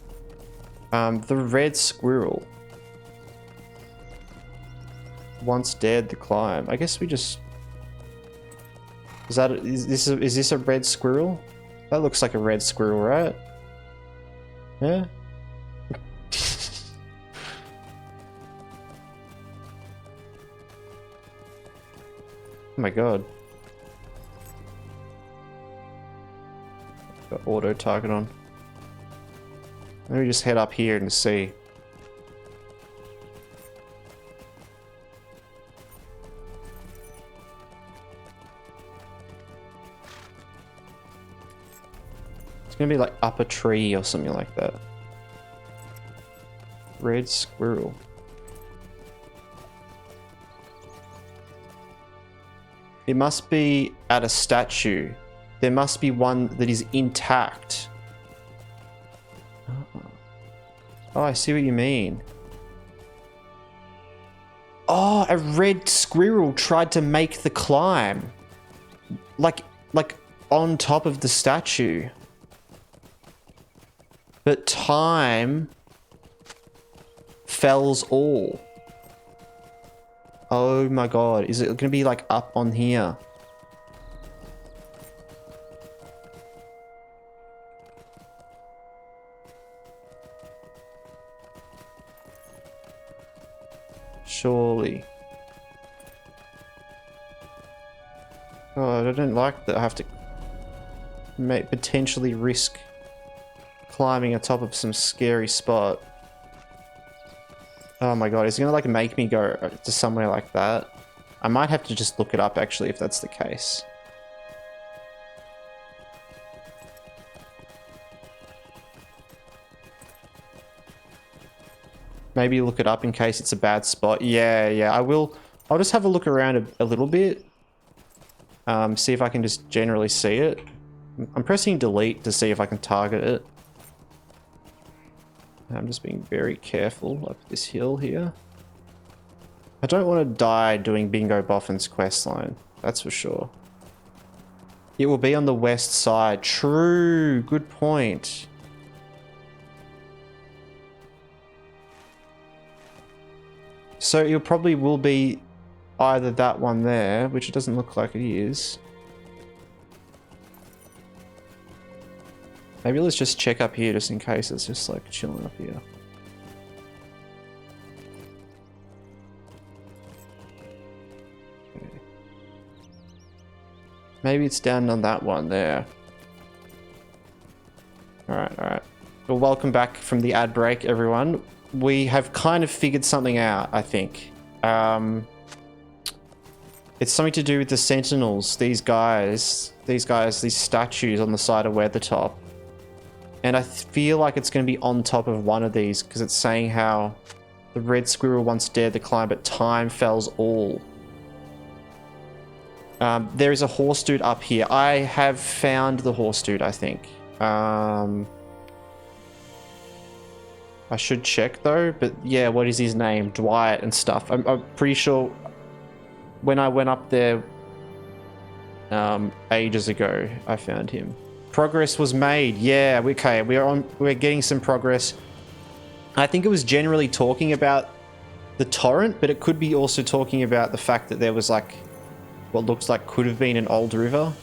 Speaker 1: The red squirrel once dared the climb. I guess we just... Is this a red squirrel? That looks like a red squirrel, right? Yeah? Oh my god. Got auto target on. Let me just head up here and see. It's gonna be like up a tree or something like that. Red squirrel. It must be at a statue. There must be one that is intact. Oh, I see what you mean. Oh, a red squirrel tried to make the climb. Like on top of the statue. But time fells all. Oh my god, is it going to be like up on here? Surely. God, I don't like that I have to potentially risk climbing on top of some scary spot. Oh my god, is it gonna like make me go to somewhere like that? I might have to just look it up actually if that's the case. Maybe look it up in case it's a bad spot. Yeah, I will. I'll just have a look around a little bit. See if I can just generally see it. I'm pressing delete to see if I can target it. I'm just being very careful up this hill here. I don't want to die doing Bingo Boffin's questline, that's for sure. It will be on the west side. True, good point. So it probably will be either that one there, which it doesn't look like it is. Maybe let's just check up here just in case it's just like chilling up here. Okay. Maybe it's down on that one there. Alright. Well, welcome back from the ad break, everyone. We have kind of figured something out, I think. It's something to do with the sentinels, these statues on the side of Weathertop. And I feel like it's going to be on top of one of these because it's saying how the red squirrel once dared to climb, but time fells all. There is a horse dude up here. I have found the horse dude, I think. I should check though, but yeah, what is his name? Dwight and stuff. I'm pretty sure when I went up there ages ago, I found him. Progress was made. Yeah, okay, we're getting some progress. I think it was generally talking about the torrent, but it could be also talking about the fact that there was like what looks like could have been an old river.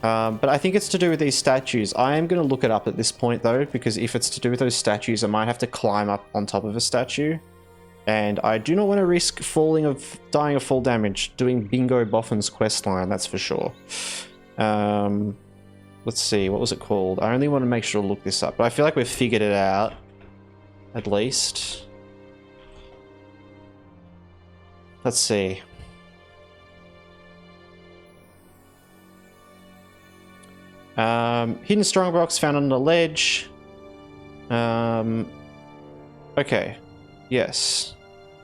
Speaker 1: But I think it's to do with these statues. I am going to look it up at this point though, because if it's to do with those statues, I might have to climb up on top of a statue. And I do not want to risk dying of fall damage doing Bingo Boffin's questline, that's for sure. Let's see, what was it called? I only want to make sure to look this up, but I feel like we've figured it out, at least. Let's see. Hidden strongbox found on the ledge. Okay. Yes.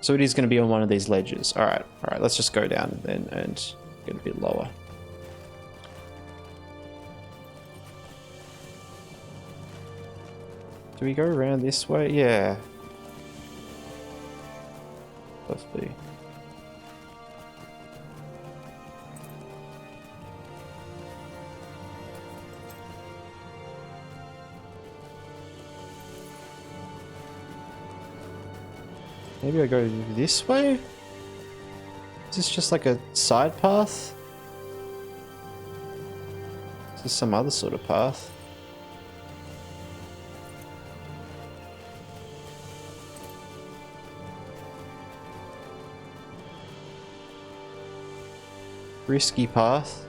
Speaker 1: So it is going to be on one of these ledges. Alright, let's just go down then and get a bit lower. Do we go around this way? Yeah. Lovely. Maybe I go this way? Is this just like a side path? Is this some other sort of path? Risky path.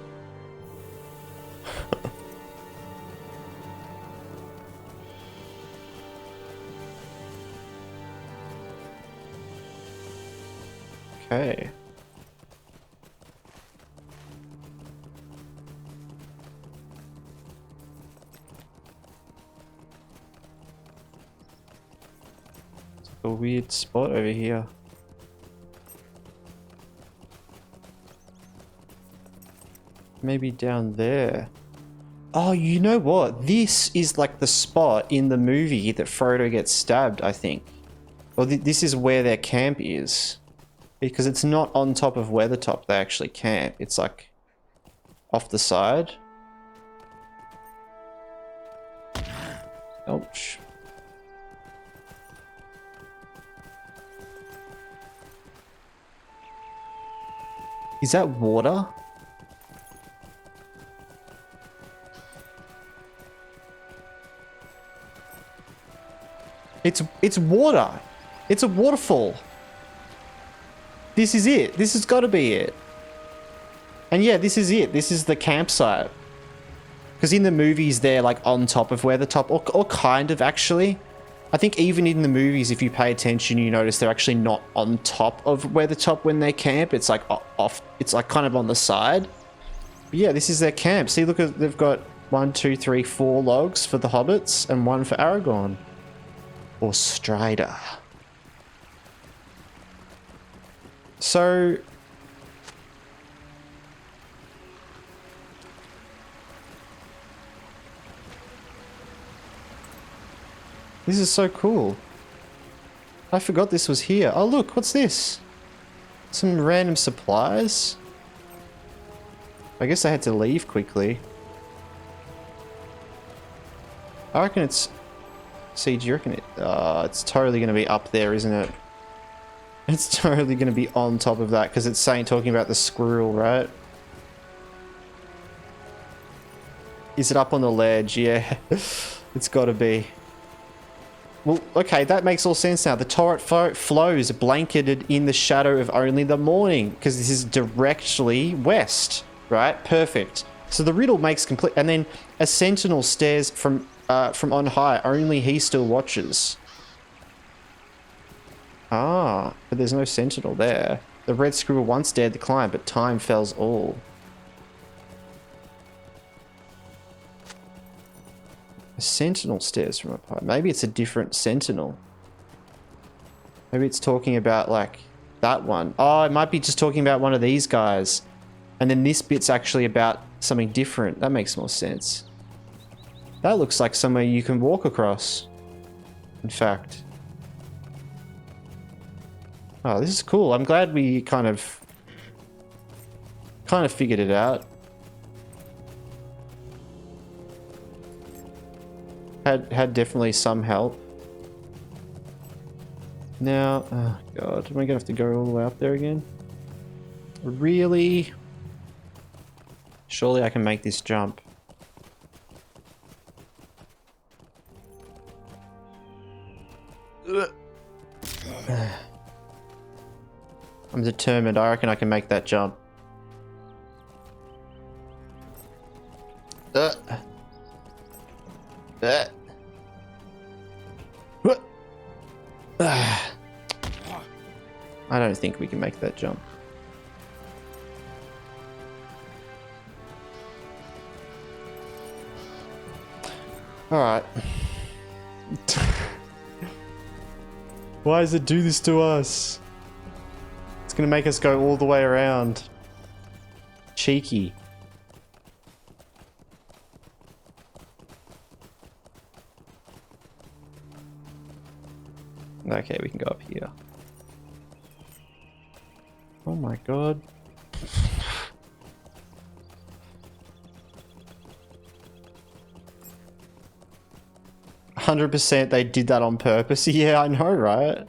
Speaker 1: Okay. It's like a weird spot over here. maybe down there. Oh, you know what? This is like the spot in the movie that Frodo gets stabbed, I think. Well, this is where their camp is. Because it's not on top of Weathertop they actually camp. It's like off the side. Ouch. Is that water? It's water. It's a waterfall. This is it. This has got to be it. And yeah, this is it. This is the campsite. Because in the movies, they're like on top of Weathertop, or kind of actually. I think even in the movies, if you pay attention, you notice they're actually not on top of Weathertop when they camp. It's like off. It's like kind of on the side. But yeah, this is their camp. See, look, they've got 1, 2, 3, 4 logs for the hobbits and 1 for Aragorn. Or Strider. So... this is so cool. I forgot this was here. Oh look, what's this? Some random supplies? I guess I had to leave quickly. I reckon it's... see, do you reckon it... it's totally going to be up there, isn't it? It's totally going to be on top of that, because it's saying, talking about the squirrel, right? Is it up on the ledge? Yeah. It's got to be. Well, okay, that makes all sense now. The torrent flows blanketed in the shadow of only the morning, because this is directly west, right? Perfect. So the riddle makes complete... and then a sentinel stares from on high. Only he still watches. Ah, but there's no sentinel there. The red squirrel once dared to climb, but time fells all. A sentinel stares from up high. Maybe it's a different sentinel. Maybe it's talking about, like, that one. Oh, it might be just talking about one of these guys. And then this bit's actually about something different. That makes more sense. That looks like somewhere you can walk across. In fact. Oh, this is cool. I'm glad we kind of figured it out. Had definitely some help. Now, oh god, am I gonna have to go all the way up there again? Really? Surely I can make this jump. I'm determined. I reckon I can make that jump. I don't think we can make that jump. Alright. Why does it do this to us? It's gonna make us go all the way around. Cheeky. Okay, we can go up here. Oh my god. 100% they did that on purpose. Yeah, I know, right?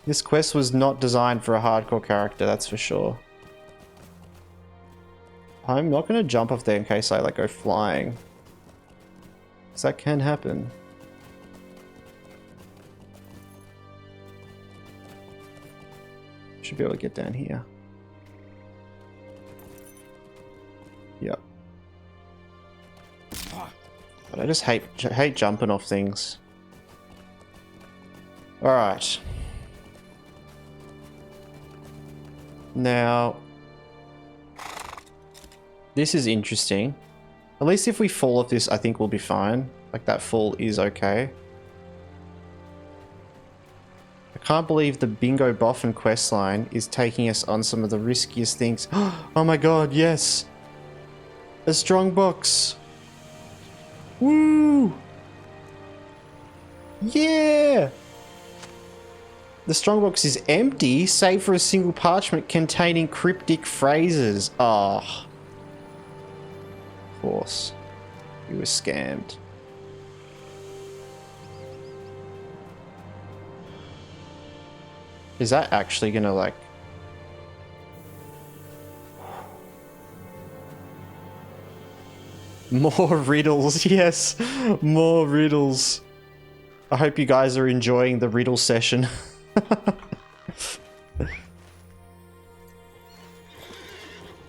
Speaker 1: This quest was not designed for a hardcore character, that's for sure. I'm not going to jump off there in case I like go flying. Because that can happen. Should be able to get down here. Yep. But I just hate jumping off things. Alright. Now, this is interesting. At least if we fall off this, I think we'll be fine. Like, that fall is okay. Can't believe the Bingo Boffin questline is taking us on some of the riskiest things. Oh my god, yes! A strong box! Woo! Yeah! The strongbox is empty, save for a single parchment containing cryptic phrases. Ah. Of course. You were scammed. Is that actually gonna, like... More riddles, yes! More riddles. I hope you guys are enjoying the riddle session.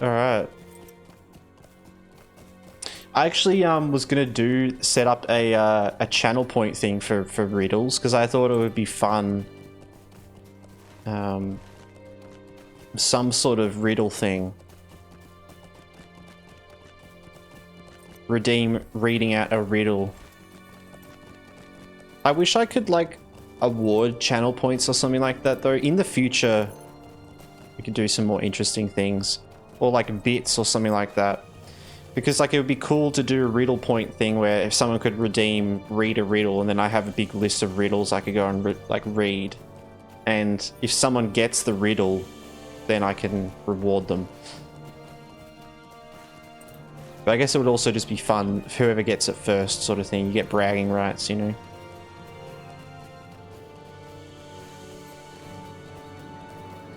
Speaker 1: Alright. I actually was gonna set up a channel point thing for riddles because I thought it would be fun. Some sort of riddle thing. Redeem reading out a riddle. I wish I could like award channel points or something like that though. In the future, we could do some more interesting things. Or like bits or something like that. Because like it would be cool to do a riddle point thing where if someone could read a riddle and then I have a big list of riddles I could go and read. And if someone gets the riddle, then I can reward them. But I guess it would also just be fun if whoever gets it first sort of thing. You get bragging rights, you know.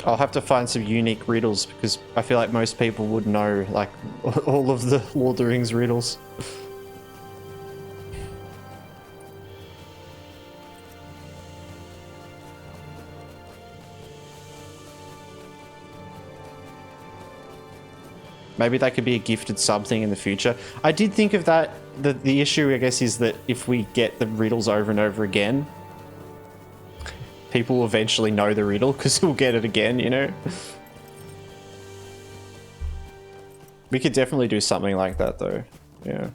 Speaker 1: I'll have to find some unique riddles because I feel like most people would know like all of the Lord of the Rings riddles. Maybe that could be a gifted sub thing in the future. I did think of that. The issue, I guess, is that if we get the riddles over and over again, people will eventually know the riddle because we'll get it again, you know? We could definitely do something like that, though. Yeah.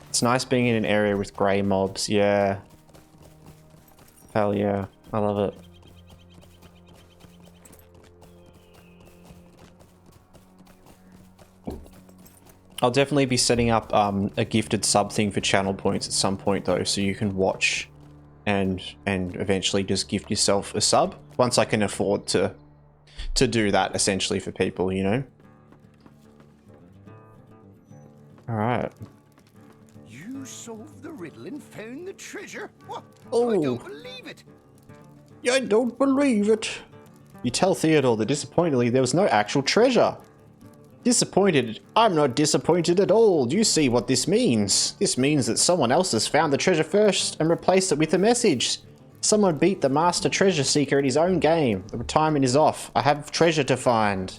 Speaker 1: It's nice being in an area with grey mobs. Yeah. Hell yeah. I love it. I'll definitely be setting up a gifted sub thing for channel points at some point though, so you can watch and eventually just gift yourself a sub once I can afford to do that essentially for people, you know. All right.
Speaker 2: You solved the riddle and found the treasure? What?
Speaker 1: Oh.
Speaker 2: I don't believe it.
Speaker 1: I don't believe it. You tell Theodore that disappointingly there was no actual treasure. Disappointed? I'm not disappointed at all. Do you see what this means? This means that someone else has found the treasure first and replaced it with a message. Someone beat the master treasure seeker at his own game. The retirement is off. I have treasure to find.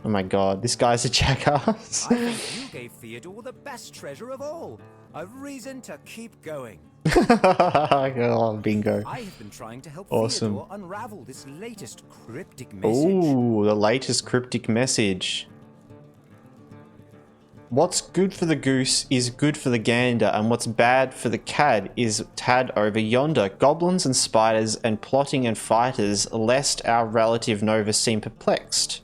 Speaker 1: Oh my god, this guy's a jackass.
Speaker 4: I think you gave Theodore the best treasure of all. A reason to keep going.
Speaker 1: Oh, bingo.
Speaker 4: I have been trying to help
Speaker 1: Awesome.
Speaker 4: Theodore unravel this latest cryptic message.
Speaker 1: Ooh, the latest cryptic message. What's good for the goose is good for the gander, and what's bad for the cad is tad over yonder. Goblins and spiders and plotting and fighters, lest our relative Nova seem perplexed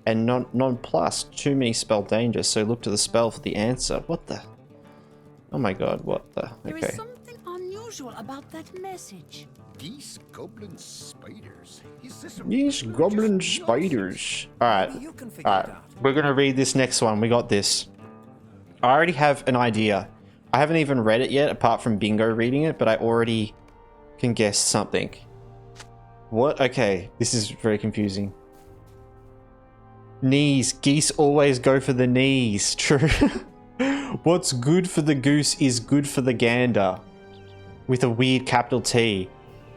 Speaker 1: and nonplussed. Too many spell danger, so look to the spell for the answer. What the? Oh my god, what the?
Speaker 3: There is
Speaker 1: Okay.
Speaker 3: something unusual about that message.
Speaker 2: Geese, goblins, spiders. Is this a
Speaker 1: These
Speaker 2: riddle or
Speaker 1: goblin
Speaker 2: just
Speaker 1: spiders. Alright,
Speaker 4: Maybe you can figure
Speaker 1: alright.
Speaker 4: it out.
Speaker 1: We're gonna read this next one. We got this. I already have an idea. I haven't even read it yet, apart from Bingo reading it, but I already can guess something. What? Okay, this is very confusing. Knees. Geese always go for the knees. True. What's good for the goose is good for the gander. With a weird capital T.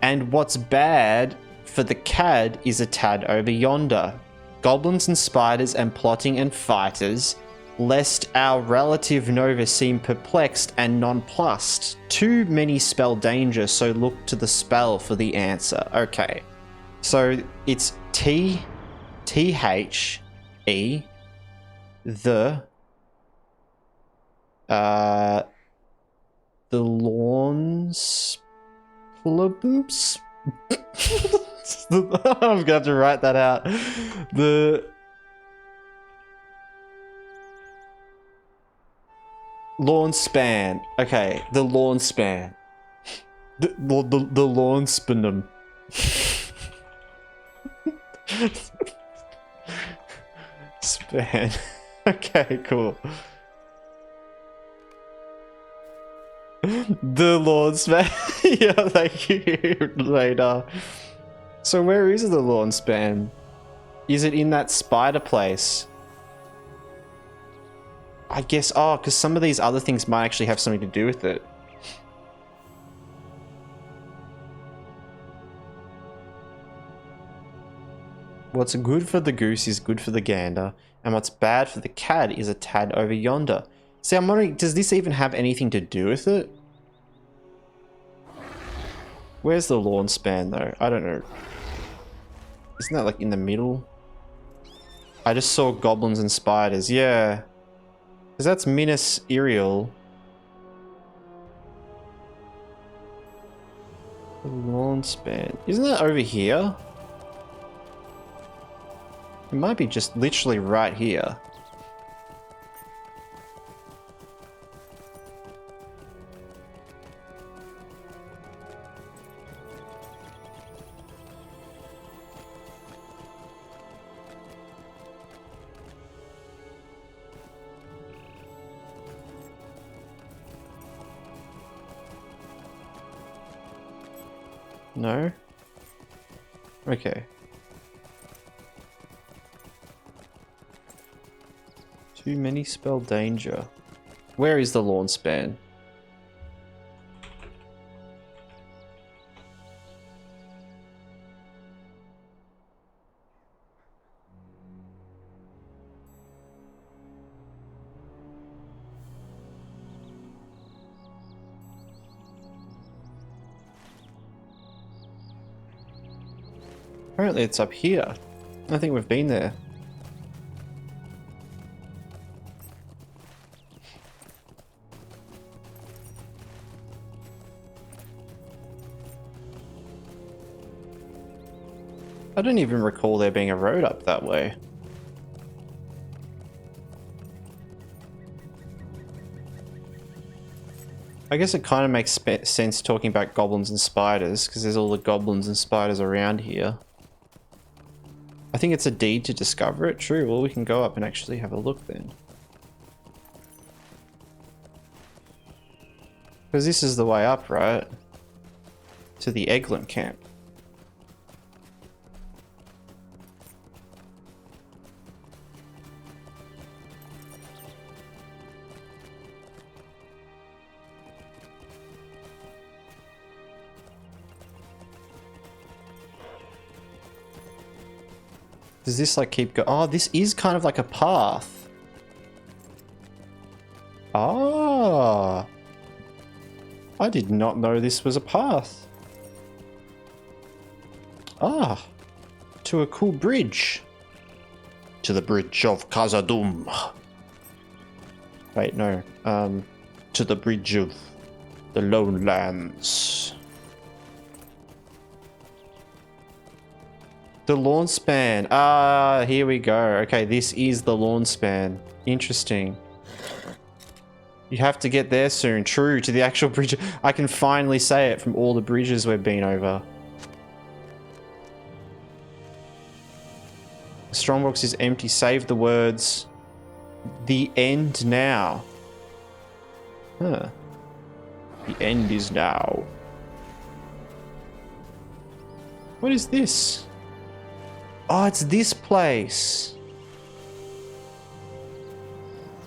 Speaker 1: And what's bad for the cad is a tad over yonder. Goblins and spiders and plotting and fighters, lest our relative Nova seem perplexed and nonplussed. Too many spell danger, so look to the spell for the answer. Okay. So it's T-H-E, the lawns Oops. I'm gonna have to write that out. The lawn span. Okay, the lawn span. The lawn spanum. Span. Okay, cool. The lawn span. Yeah, thank you. Later. So where is the lawn span? Is it in that spider place? I guess, oh, because some of these other things might actually have something to do with it. What's good for the goose is good for the gander, and what's bad for the cat is a tad over yonder. See, I'm wondering, does this even have anything to do with it? Where's the lawn span, though? I don't know. Isn't that, like, in the middle? I just saw goblins and spiders. Yeah. Because that's Minas Iriel. The lawn span. Isn't that over here? It might be just literally right here. No? Okay. Too many spell danger. Where is the lawn span? Apparently it's up here. I think we've been there. I don't even recall there being a road up that way. I guess it kind of makes sense talking about goblins and spiders, because there's all the goblins and spiders around here. I think it's a deed to discover it. True, well we can go up and actually have a look then. Because this is the way up, right? To the Eglin camp. Does this like keep going? Oh, this is kind of like a path. Ah. I did not know this was a path. Ah. To a cool bridge. To the bridge of Khazad-dûm. Wait, no. To the bridge of the Lone Lands. The lawn span. Ah, here we go. Okay, this is the lawn span. Interesting. You have to get there soon. True, to the actual bridge. I can finally say it from all the bridges we've been over. Strongbox is empty. Save the words. The end now. Huh. The end is now. What is this? Oh, it's this place.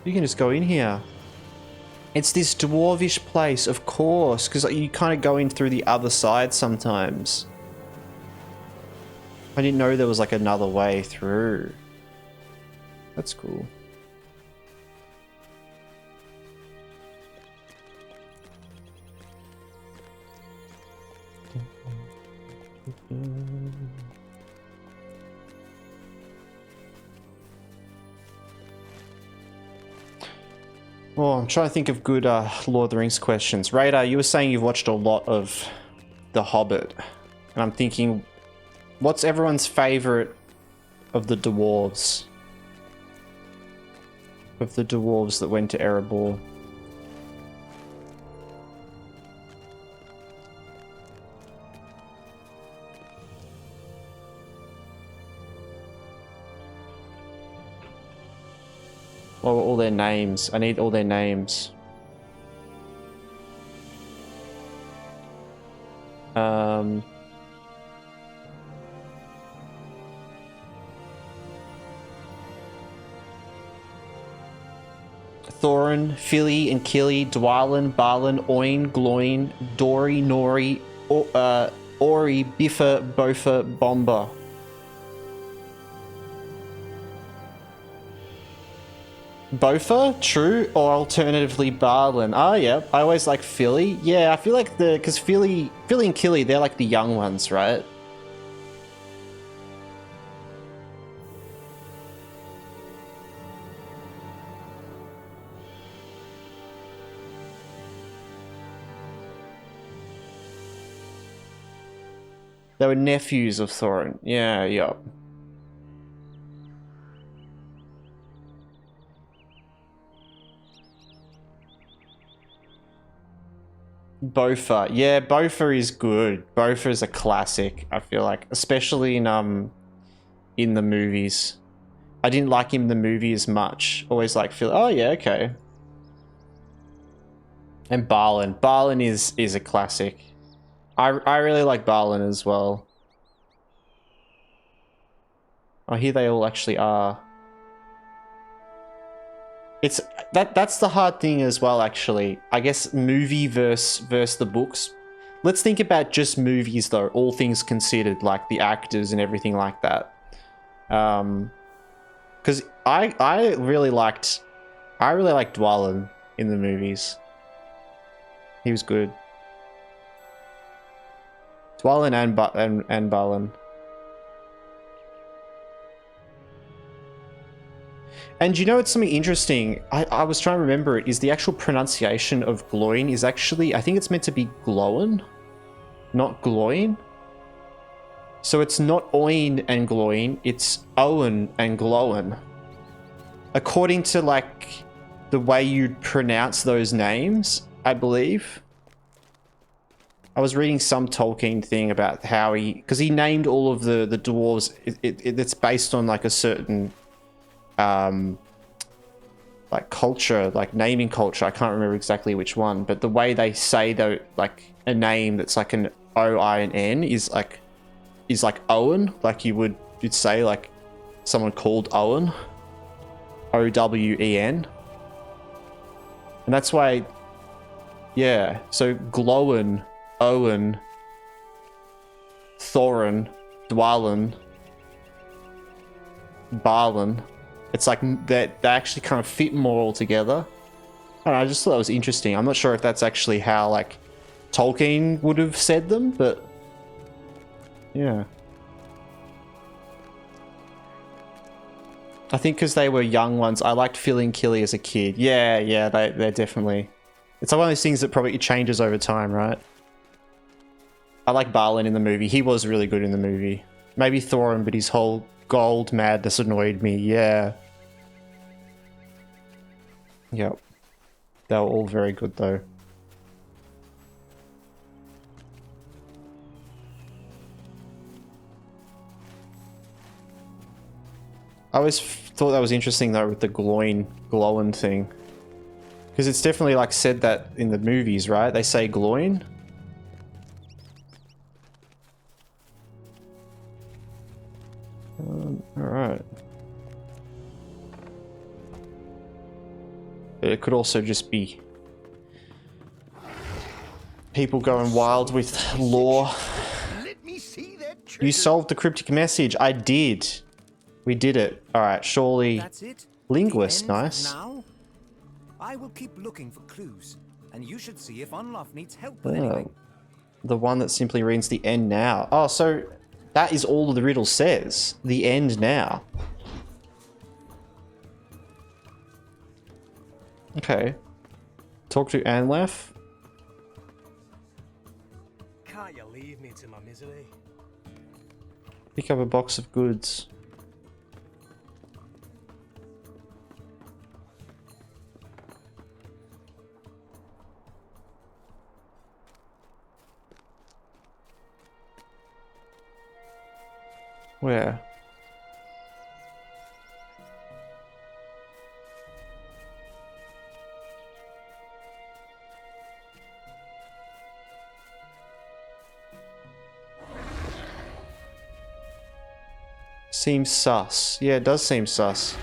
Speaker 1: You can just go in here. It's this dwarvish place, of course, because you kind of go in through the other side sometimes. I didn't know there was like another way through. That's cool. Oh, I'm trying to think of good Lord of the Rings questions. Radar, you were saying you've watched a lot of The Hobbit. And I'm thinking, what's everyone's favorite of the dwarves? Of the dwarves that went to Erebor. What were all their names? I need all their names. Thorin, Philly and Killy, Dwalin, Balin, Oin, Gloin, Dory, Nori, Ori, Biffa, Bofa, Bomba. Bofa, true, or alternatively Balin. Oh yeah, I always like Philly. Yeah, I feel like because Philly and Killy, they're like the young ones, right? They were nephews of Thorin. Yeah, yeah. Bofa. Yeah, Bofa is good. Bofa is a classic, I feel like. Especially in the movies. I didn't like him in the movie as much. Always like feel, oh yeah, okay. And Balin. Balin is a classic. I really like Balin as well. Oh, here they all actually are. It's that's the hard thing as well, actually. I guess movie versus the books. Let's think about just movies though, all things considered, like the actors and everything like that. Because I really liked Dwalin in the movies. He was good. Dwalin and Balin. And you know what's something interesting? I was trying to remember it, is the actual pronunciation of Gloin is actually, I think it's meant to be Gloin, not Gloin. So it's not Oin and Gloin, it's Owen and Gloin. According to like the way you'd pronounce those names, I believe. I was reading some Tolkien thing about how because he named all of the dwarves, it's based on like a certain like culture, like naming culture. I can't remember exactly which one, but the way they say though, like a name that's like an O-I-N is like Owen, like you'd say like someone called Owen, O-W-E-N, and that's why, yeah. So Glowin, Owen, Thorin, Dwalin, Balin. It's like they actually kind of fit more all together. I don't know, I just thought that was interesting. I'm not sure if that's actually how like Tolkien would have said them, but yeah. I think because they were young ones, I liked Phil and Killy as a kid. Yeah, they're definitely. It's like one of those things that probably changes over time, right? I like Balin in the movie. He was really good in the movie. Maybe Thorin, but his whole gold madness annoyed me. Yeah. Yep. They were all very good though. I always thought that was interesting though with the glowing thing. Because it's definitely like said that in the movies, right? They say Gloin. Alright. But it could also just be people going wild with lore.
Speaker 2: Let me see that
Speaker 1: You solved the cryptic message. I did. We did it. Alright, surely.
Speaker 4: That's it?
Speaker 1: Linguist,
Speaker 4: The end
Speaker 1: nice.
Speaker 4: Now? I will keep looking for clues, and you should see if Unlof needs help with anything.
Speaker 1: The one that simply reads the end now. Oh, so that is all the riddle says. The end now. Okay. Talk to Anlef.
Speaker 5: Can't you leave me to my misery?
Speaker 1: Pick up a box of goods. Where? Seems sus. Yeah, it does seem sus.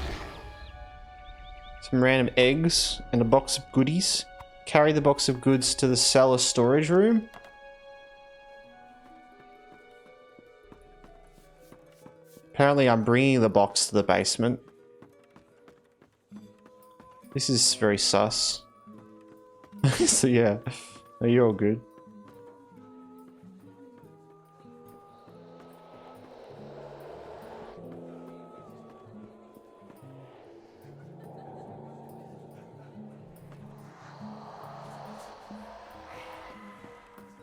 Speaker 1: Some random eggs and a box of goodies. Carry the box of goods to the cellar storage room. Apparently I'm bringing the box to the basement. This is very sus. So yeah, no, you're all good.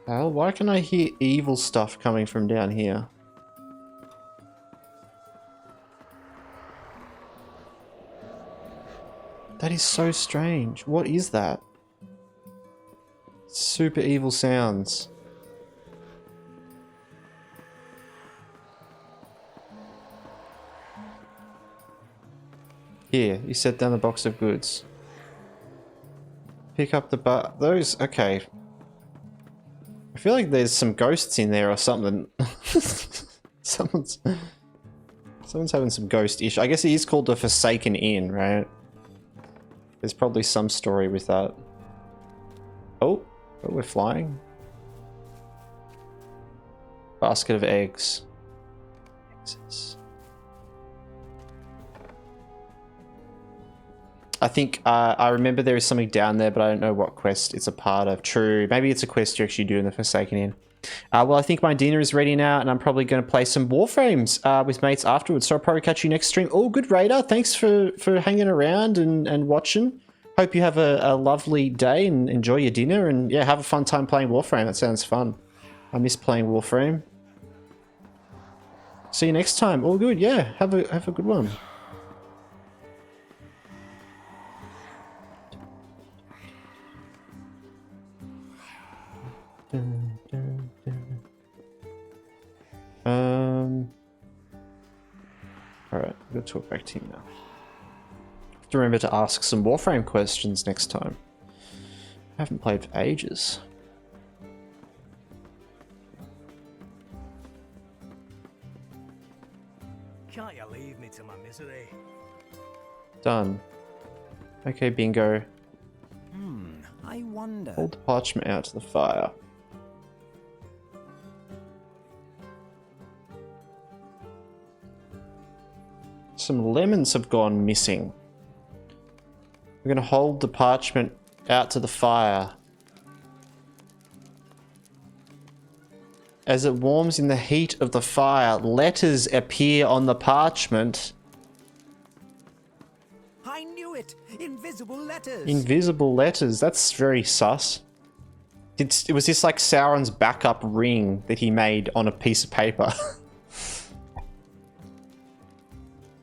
Speaker 1: Hell, why can I hear evil stuff coming from down here? That is so strange. What is that? Super evil sounds. Here, you set down the box of goods. Pick up the those, okay. I feel like there's some ghosts in there or something. Someone's having some ghost issue. I guess it is called the Forsaken Inn, right? There's probably some story with that. Oh, we're flying. Basket of eggs. Exits. I think I remember there is something down there, but I don't know what quest it's a part of. True, maybe it's a quest you actually do in the Forsaken Inn. Well, I think my dinner is ready now, and I'm probably going to play some Warframes with mates afterwards. So I'll probably catch you next stream. Oh, good Raider, thanks for hanging around and watching. Hope you have a lovely day and enjoy your dinner, and yeah, have a fun time playing Warframe. That sounds fun. I miss playing Warframe. See you next time. All good. Yeah, have a good one. Alright, I'm gonna talk back to you now. Have to remember to ask some Warframe questions next time. I haven't played for ages.
Speaker 5: Can't you leave me to my misery?
Speaker 1: Done. Okay, Bingo.
Speaker 4: I wonder.
Speaker 1: Hold the parchment out to the fire. Some lemons have gone missing. We're going to hold the parchment out to the fire. As it warms in the heat of the fire, letters appear on the parchment.
Speaker 4: I knew it! Invisible letters!
Speaker 1: Invisible letters. That's very sus. Was this like Sauron's backup ring that he made on a piece of paper?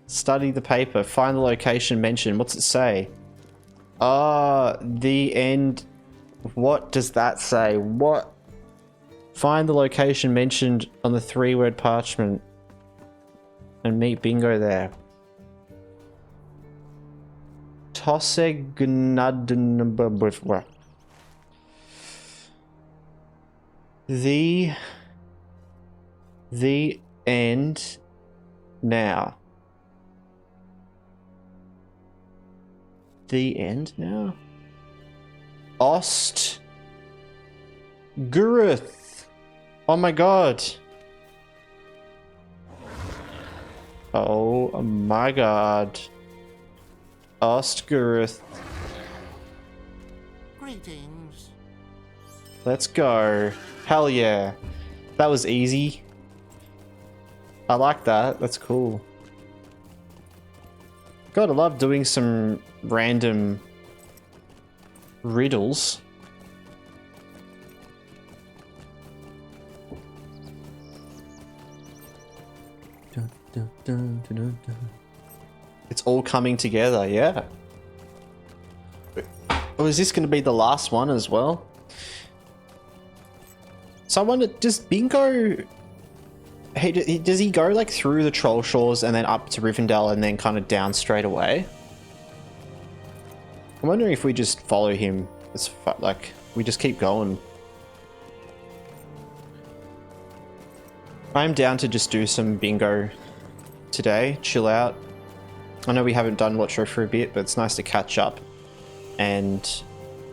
Speaker 1: Study the paper. Find the location mentioned. What's it say? The end. What does that say? What? Find the location mentioned on the 3-word parchment. And meet Bingo there. Tossegnadnababwifwa. The end now. The end now? Ost Guruth. Oh my god. Oh my god. Ost Guruth.
Speaker 2: Greetings.
Speaker 1: Let's go. Hell yeah. That was easy. I like that. That's cool. God, I love doing some random riddles. It's all coming together, yeah. Oh, is this going to be the last one as well? So I wonder, does Bingo... Hey, does he go like through the Troll Shores and then up to Rivendell and then kind of down straight away? I'm wondering if we just follow him. It's like, we just keep going. I'm down to just do some bingo today, chill out. I know we haven't done LOTRO for a bit, but it's nice to catch up. And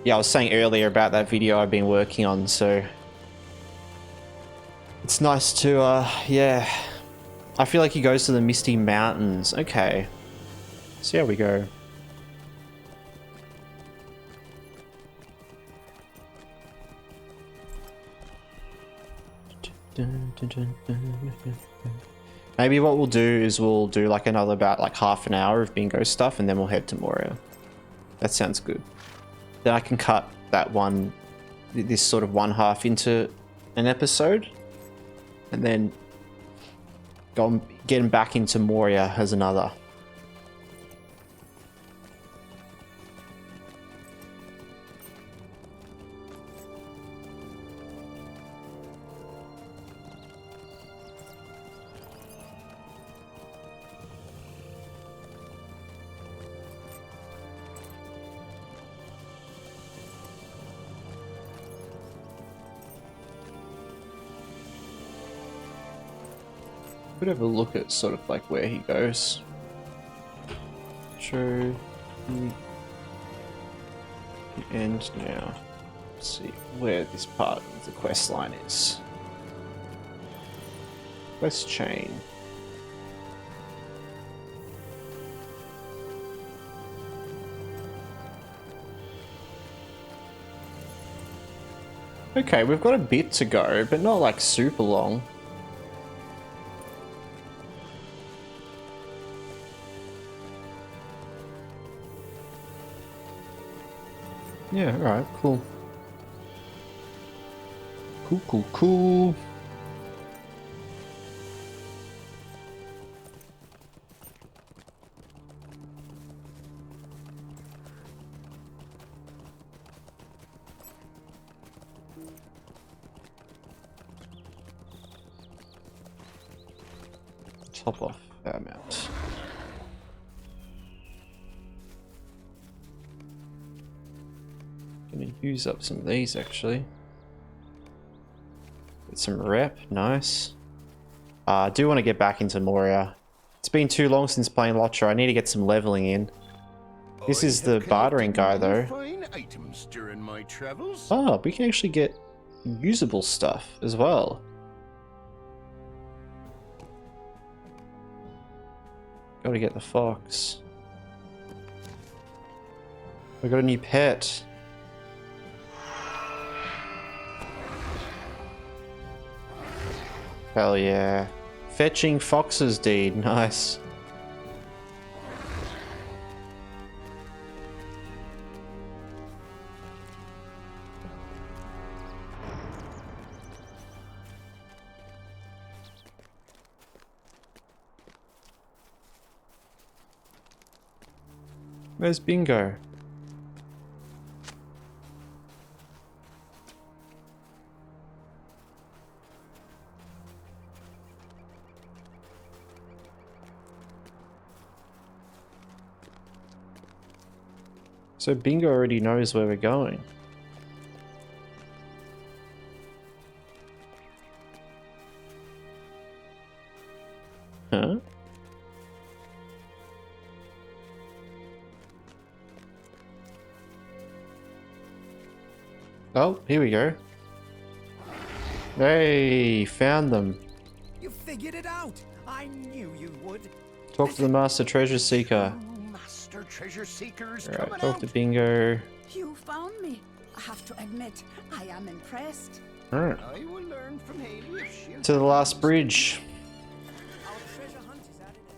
Speaker 1: yeah, I was saying earlier about that video I've been working on, so it's nice to, yeah. I feel like he goes to the Misty Mountains. Okay. See how we go. Maybe what we'll do is we'll do like another about like half an hour of bingo stuff and then we'll head to Moria. That sounds good. Then I can cut that one, this sort of one half into an episode and then go getting back into Moria as another. Could have a look at sort of like where he goes. Show the end now. Let's see where this part of the quest line is. Quest chain. Okay, we've got a bit to go, but not like super long. Yeah, alright, cool. Cool. Top off that amount. Gonna use up some of these actually. Get some rep, nice. I do want to get back into Moria. It's been too long since playing LOTRO. I need to get some leveling in. This is the bartering guy though.
Speaker 2: Fine items during my travels.
Speaker 1: Oh, we can actually get usable stuff as well. Gotta get the fox. We got a new pet. Hell yeah. Fetching foxes deed, nice. Where's Bingo? So Bingo already knows where we're going. Huh? Oh, here we go. Hey, found them.
Speaker 4: You figured it out. I knew you would.
Speaker 1: Talk to the Master Treasure Seeker.
Speaker 2: Master treasure seekers
Speaker 1: Alright,
Speaker 2: coming
Speaker 1: talk
Speaker 2: out.
Speaker 1: to Bingo.
Speaker 3: You found me. I have to admit, I am impressed.
Speaker 1: Alright,
Speaker 2: I will learn from Haley if she
Speaker 1: to the last bridge.
Speaker 4: Our treasure hunt is at an end.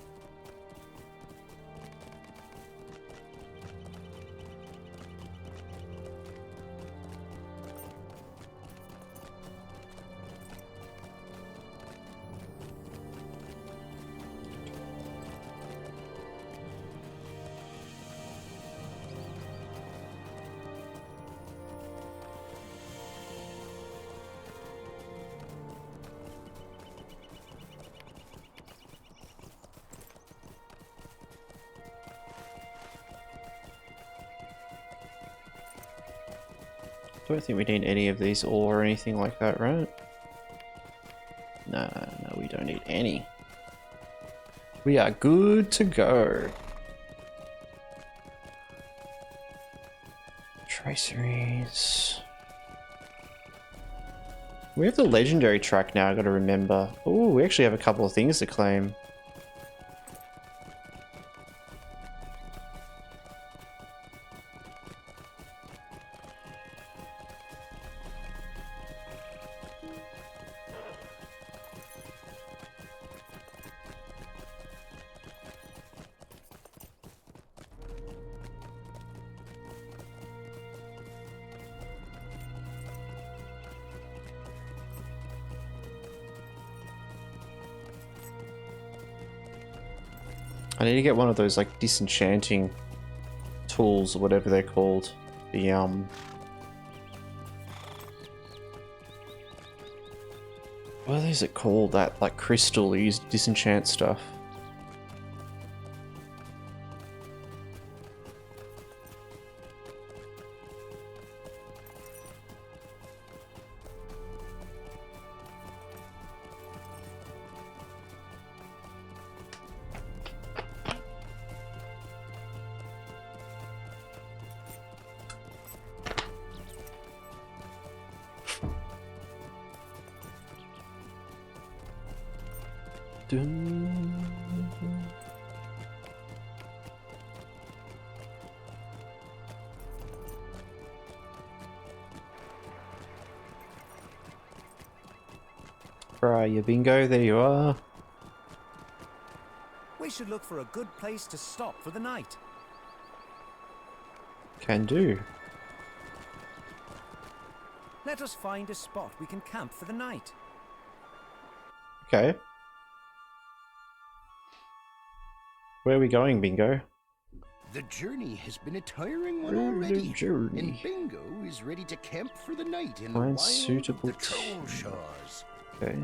Speaker 1: Don't think we need any of these ore or anything like that, right? No, no, we don't need any. We are good to go. Traceries. We have the legendary track now, I gotta remember. Oh, we actually have a couple of things to claim. I need to get one of those like disenchanting tools or whatever they're called. The what is it called? That like crystal you use to disenchant stuff. Where are you, Bingo? There you are.
Speaker 4: We should look for a good place to stop for the night.
Speaker 1: Can do.
Speaker 4: Let us find a spot we can camp for the night.
Speaker 1: Okay. Where are we going, Bingo?
Speaker 2: The journey has been a tiring one
Speaker 1: The
Speaker 2: already.
Speaker 1: journey.
Speaker 2: And Bingo is ready to camp for the night in the
Speaker 1: Find
Speaker 2: wild
Speaker 1: suitable
Speaker 2: of the Troll Shores.
Speaker 1: Okay.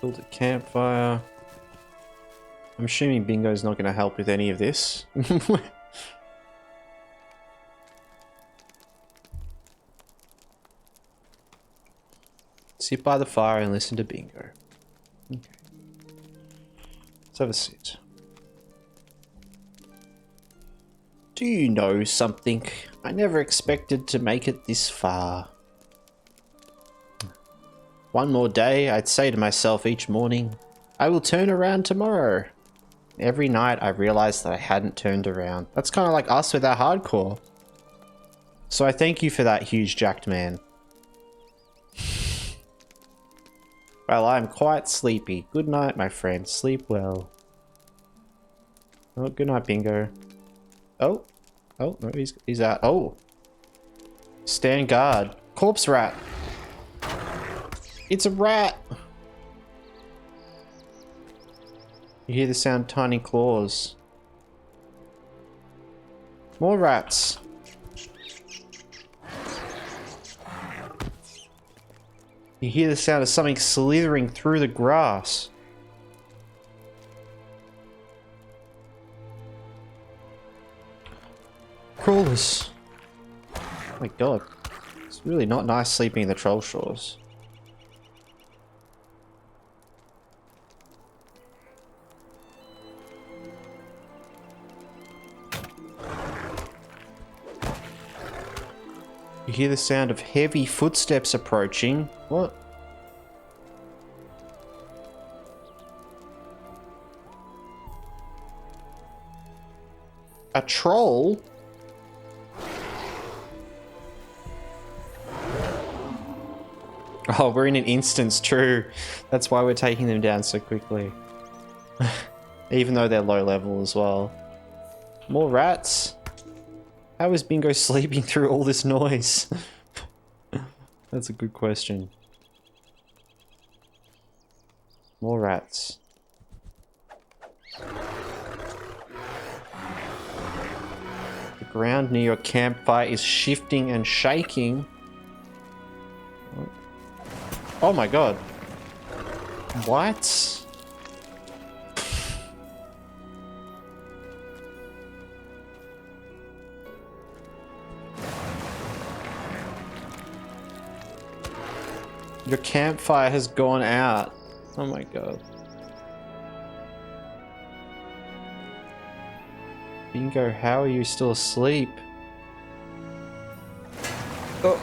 Speaker 1: Build a campfire. I'm assuming Bingo's not going to help with any of this. Sit by the fire and listen to Bingo. Okay. Let's have a sit. Do you know something? I never expected to make it this far. One more day, I'd say to myself each morning, I will turn around tomorrow. Every night I realized that I hadn't turned around. That's kind of like us with our hardcore. So I thank you for that, huge jacked man. Well, I'm quite sleepy. Good night, my friend. Sleep well. Oh, good night, Bingo. Oh. Oh, no, he's out. Oh. Stand guard. Corpse rat. It's a rat. You hear the sound of tiny claws. More rats. You hear the sound of something slithering through the grass. Crawlers. Oh my god. It's really not nice sleeping in the Troll Shores. You hear the sound of heavy footsteps approaching. What? A troll? Oh, we're in an instance, true. That's why we're taking them down so quickly. Even though they're low level as well. More rats? How is Bingo sleeping through all this noise? That's a good question. More rats. ground near your campfire is shifting and shaking. Oh my god. What? Your campfire has gone out. Oh my god. Bingo, how are you still asleep? Oh.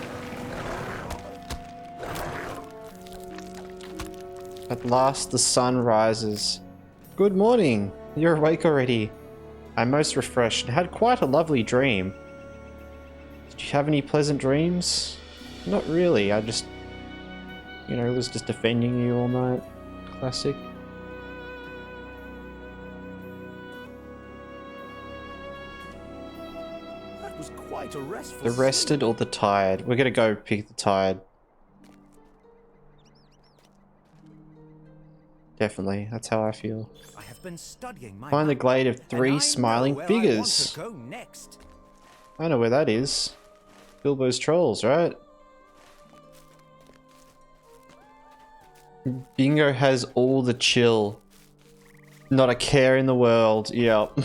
Speaker 1: At last the sun rises. Good morning. You're awake already. I'm most refreshed and had quite a lovely dream. Did you have any pleasant dreams? Not really. I just, you know, was just defending you all night. Classic.
Speaker 4: That was quite a restful
Speaker 1: The rested or the tired? We're gonna go pick the tired. Definitely, that's how I feel.
Speaker 4: I have been studying my
Speaker 1: Find the
Speaker 4: map,
Speaker 1: glade of
Speaker 4: and I
Speaker 1: three
Speaker 4: know
Speaker 1: smiling
Speaker 4: where
Speaker 1: figures.
Speaker 4: I want to go next.
Speaker 1: I know where that is. Bilbo's Trolls, right? Bingo has all the chill. Not a care in the world. Yep.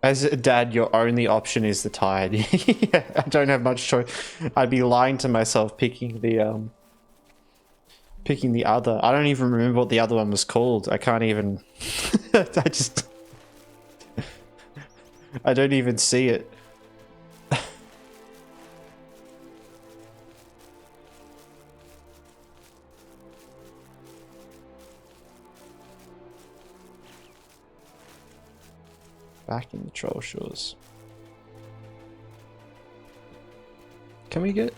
Speaker 1: As a dad, your only option is the tide. Yeah, I don't have much choice. I'd be lying to myself picking the other. I don't even remember what the other one was called. I can't even. I don't even see it. Back in the Troll Shores. Can we get...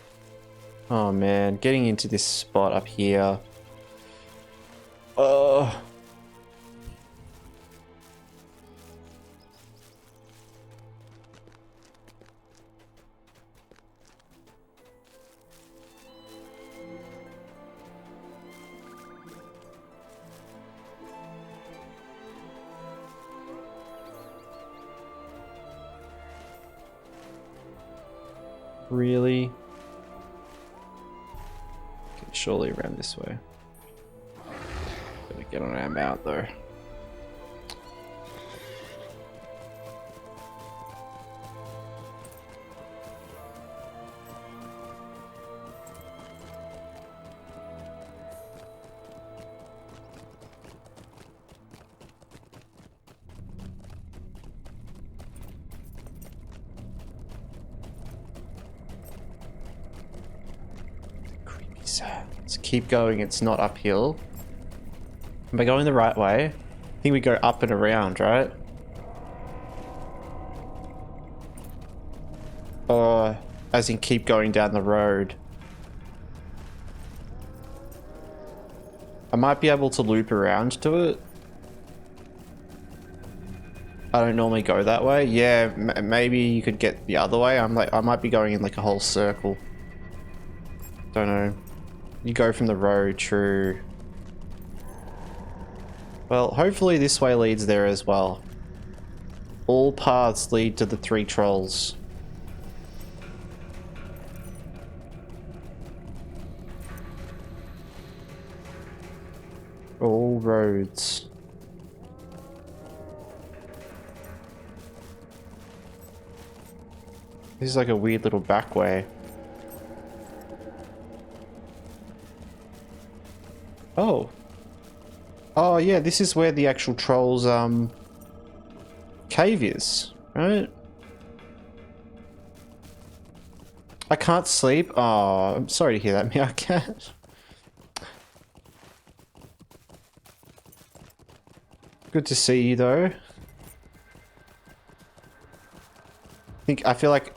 Speaker 1: Oh man, getting into this spot up here. Oh. Really? Okay, surely around this way. Gotta get on our mount though. Let's keep going. It's not uphill. Am I going the right way? I think we go up and around, right? Or as in keep going down the road. I might be able to loop around to it. I don't normally go that way. Yeah, maybe you could get the other way. I might be going in like a whole circle. Don't know. You go from the road, true. Well, hopefully this way leads there as well. All paths lead to the three trolls. All roads. This is like a weird little back way. Oh. Oh yeah, this is where the actual trolls cave is, right? I can't sleep. Oh, I'm sorry to hear that, Meow Cat. Good to see you though. I feel like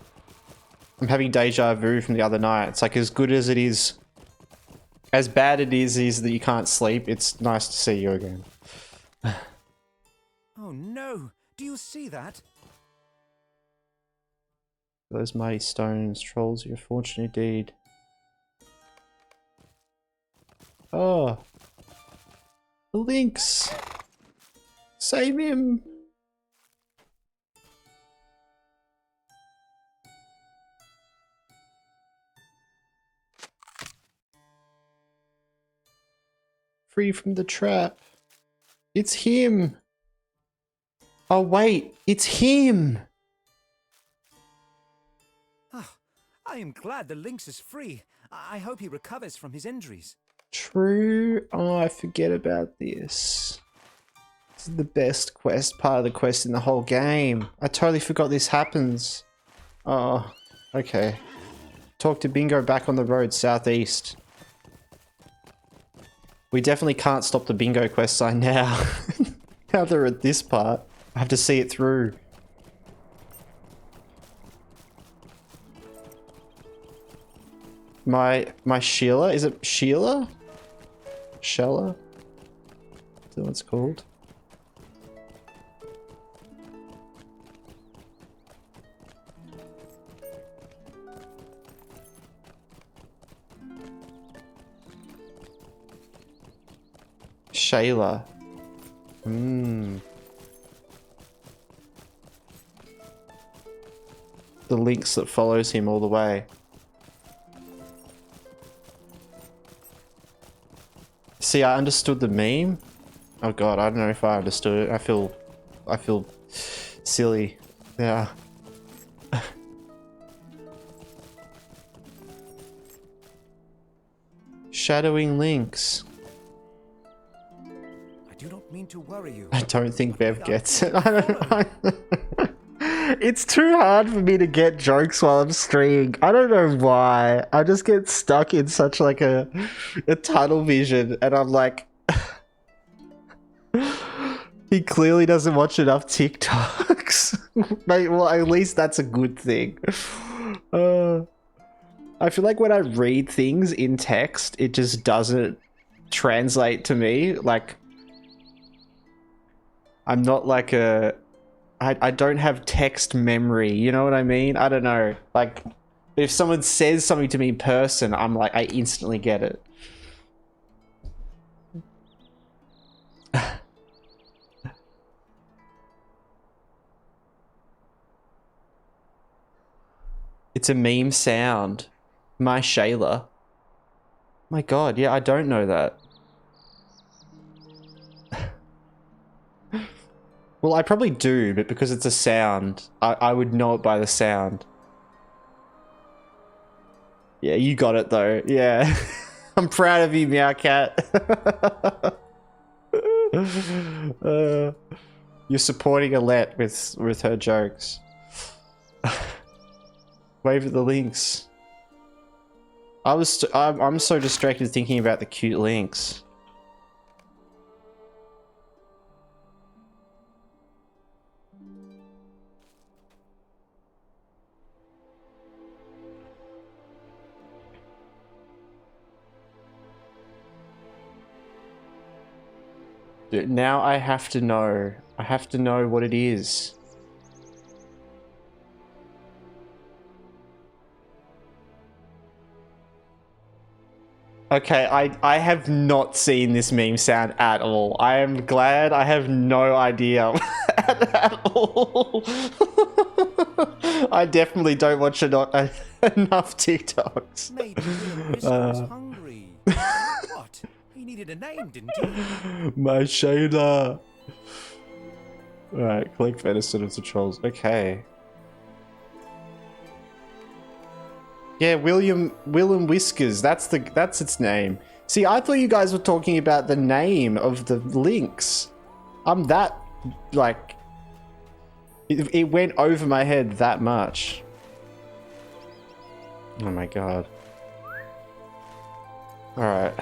Speaker 1: I'm having deja vu from the other night. It's like as good as it is, as bad it is that you can't sleep, it's nice to see you again.
Speaker 4: Oh no! Do you see that?
Speaker 1: Those mighty stones, trolls, your fortunate deed. Oh, the lynx! Save him. Free from the trap. It's him. Oh wait, it's him.
Speaker 4: I am glad the lynx is free. I hope he recovers from his injuries.
Speaker 1: True. Oh, I forget about this. This is the best part of the quest in the whole game. I totally forgot this happens. Oh, okay. Talk to Bingo back on the road southeast. We definitely can't stop the Bingo quest sign now. Now they're at this part. I have to see it through. My Sheila? Is it Sheila? Shella? Is that what it's called? Shayla. The lynx that follows him all the way. See, I understood the meme. Oh god, I don't know if I understood it. I feel silly. Yeah. Shadowing lynx.
Speaker 4: I do not mean to worry you.
Speaker 1: I don't think Bev gets it. It's too hard for me to get jokes while I'm streaming. I don't know why. I just get stuck in such like a tunnel vision, and I'm like, he clearly doesn't watch enough TikToks. Mate, well, at least that's a good thing. I feel like when I read things in text, it just doesn't translate to me. Like, I'm not like I don't have text memory, you know what I mean? I don't know. Like, if someone says something to me in person, I'm like, I instantly get it. It's a meme sound. My Shayla. My god, yeah, I don't know that. Well, I probably do, but because it's a sound, I would know it by the sound. Yeah, you got it though. Yeah. I'm proud of you, Meowcat. You're supporting Alette with her jokes. Wave at the lynx. I'm so distracted thinking about the cute lynx. Dude, now I have to know. I have to know what it is. Okay, I have not seen this meme sound at all. I am glad I have no idea at all. I definitely don't watch enough TikToks.
Speaker 4: Maybe was hungry. What? He needed a name, didn't he?
Speaker 1: My Shayla. Alright, collect venison of the trolls. Okay. Yeah, William Whiskers. That's its name. See, I thought you guys were talking about the name of the lynx. I'm that, like, it went over my head that much. Oh my god. Alright.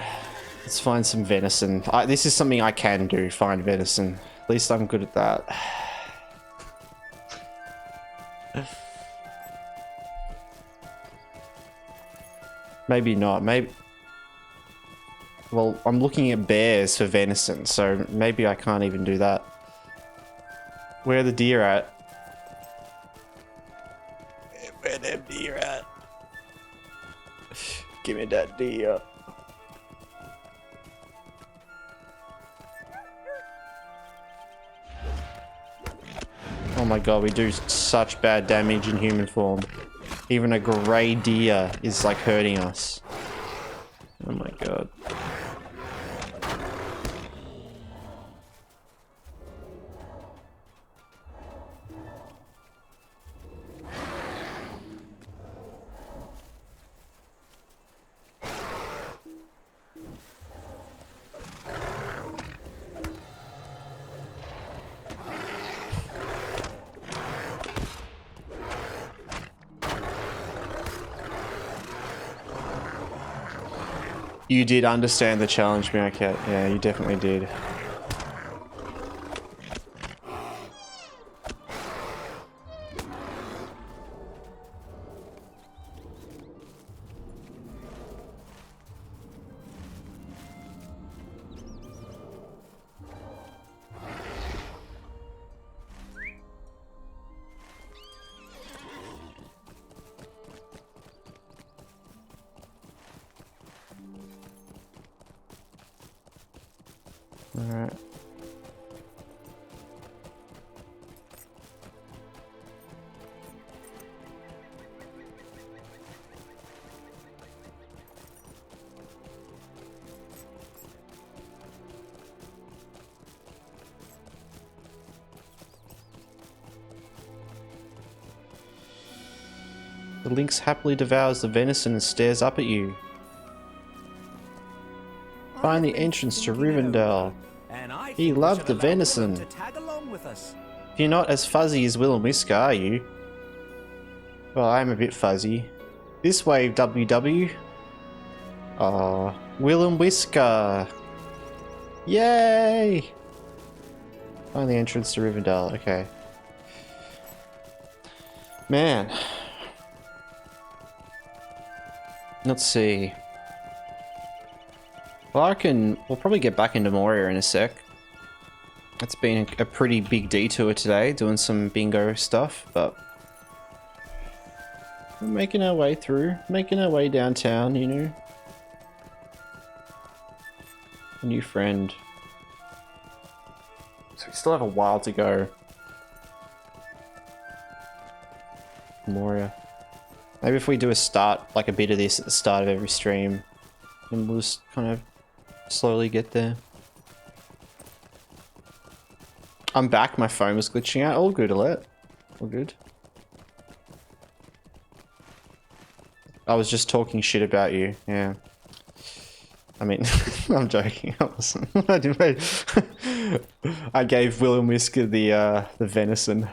Speaker 1: Let's find some venison. This is something I can do, find venison. At least I'm good at that. Maybe not. Maybe... Well, I'm looking at bears for venison, so maybe I can't even do that. Where are the deer at? Where them deer at? Give me that deer. Oh my god, we do such bad damage in human form. Even a grey deer is like hurting us. Oh my god. You did understand the challenge, Meerkat. Yeah, you definitely did. Alright. The lynx happily devours the venison and stares up at you. Find the entrance to Rivendell. He loved the venison. You're not as fuzzy as Will and Whisker, are you? Well, I'm a bit fuzzy. This way, WW. Oh, Will and Whisker. Yay! Find the entrance to Rivendell. Okay. Man. Let's see. Well, we'll probably get back into Moria in a sec. It's been a pretty big detour today, doing some bingo stuff, but we're making our way through, making our way downtown, you know. A new friend. So we still have a while to go. Moria. Maybe if we do like a bit of this at the start of every stream, and we'll just kind of slowly get there. I'm back, my phone was glitching out. All good, Alert. All good. I was just talking shit about you, yeah. I mean, I'm joking, I wasn't. I didn't. I gave Will and Whisker the venison.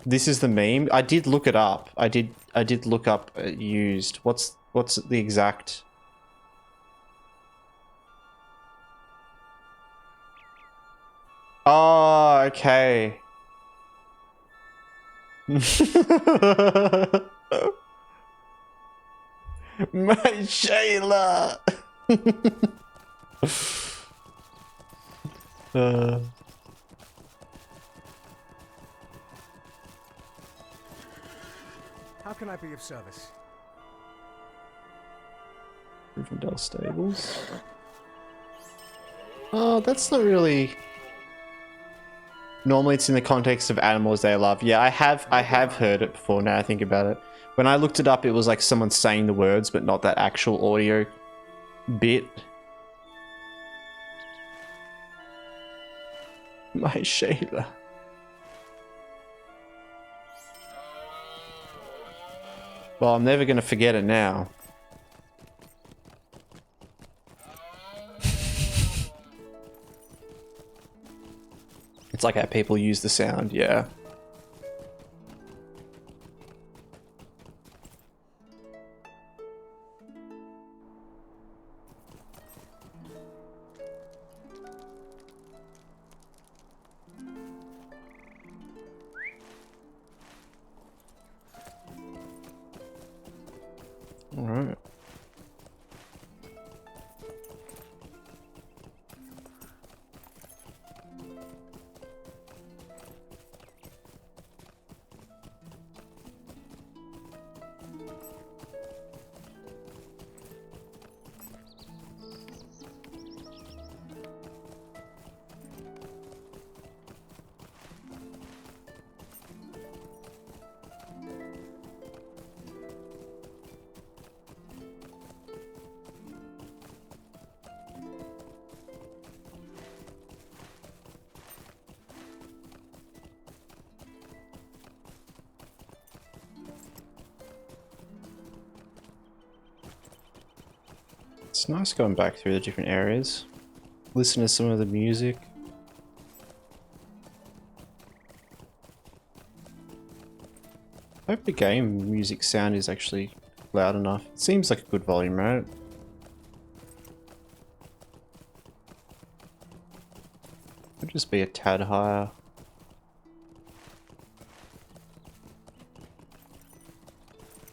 Speaker 1: This is the meme. I did look it up. I did look up used. What's the exact? Oh, okay. My Shayla.
Speaker 5: How can I be of service?
Speaker 1: Rivendell Stables. Oh, that's not really. Normally, it's in the context of animals they love. Yeah, I have heard it before. Now I think about it. When I looked it up, it was like someone saying the words, but not that actual audio bit. My Shayla. Well, I'm never gonna forget it now. It's like how people use the sound, yeah. All right. It's nice going back through the different areas. Listen to some of the music. I hope the game music sound is actually loud enough. It seems like a good volume, right? Could just be a tad higher.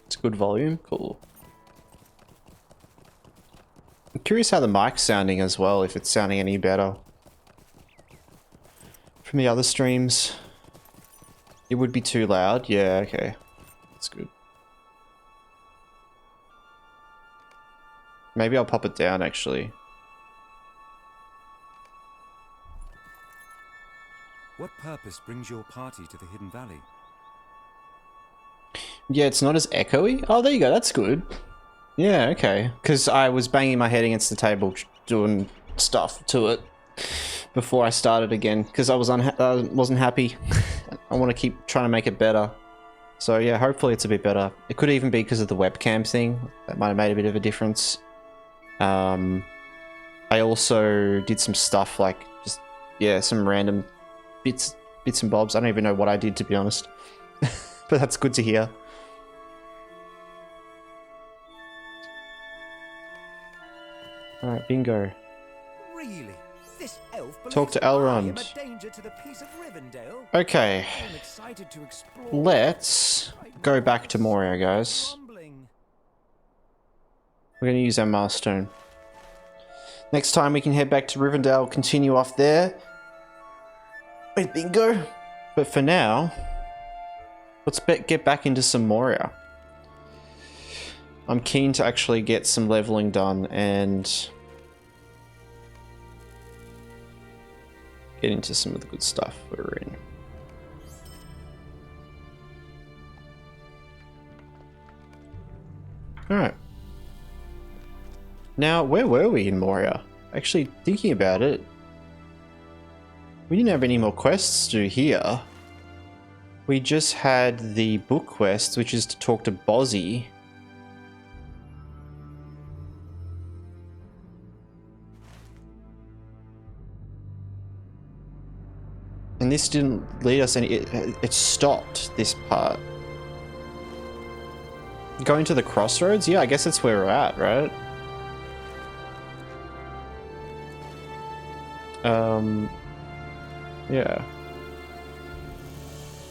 Speaker 1: It's good volume, cool. I'm curious how the mic's sounding as well, if it's sounding any better from the other streams. It would be too loud, yeah, okay. That's good. Maybe I'll pop it down actually.
Speaker 4: What purpose brings your party to the Hidden Valley?
Speaker 1: Yeah, it's not as echoey. Oh, there you go. That's good. Yeah, okay. Because I was banging my head against the table doing stuff to it before I started again. Because I wasn't happy. I want to keep trying to make it better. So yeah, hopefully it's a bit better. It could even be because of the webcam thing. That might have made a bit of a difference. I also did some stuff like just, yeah, some random bits and bobs. I don't even know what I did, to be honest. But that's good to hear. Alright, bingo.
Speaker 4: Really? This elf
Speaker 1: Talk to
Speaker 4: believes I am
Speaker 1: Elrond.
Speaker 4: a danger to the peace of Rivendell?
Speaker 1: Okay,
Speaker 4: I'm excited to explore.
Speaker 1: let's go back to Moria, guys.
Speaker 4: Crumbling.
Speaker 1: We're going to use our milestone. Next time we can head back to Rivendell, continue off there with Bingo. But for now, let's get back into some Moria. I'm keen to actually get some leveling done and get into some of the good stuff we're in. Alright. Now, where were we in Moria? Actually, thinking about it, we didn't have any more quests to do here. We just had the book quest, which is to talk to Bozzy. And this didn't lead us any... It stopped this part. Going to the crossroads? Yeah, I guess that's where we're at, right? Yeah.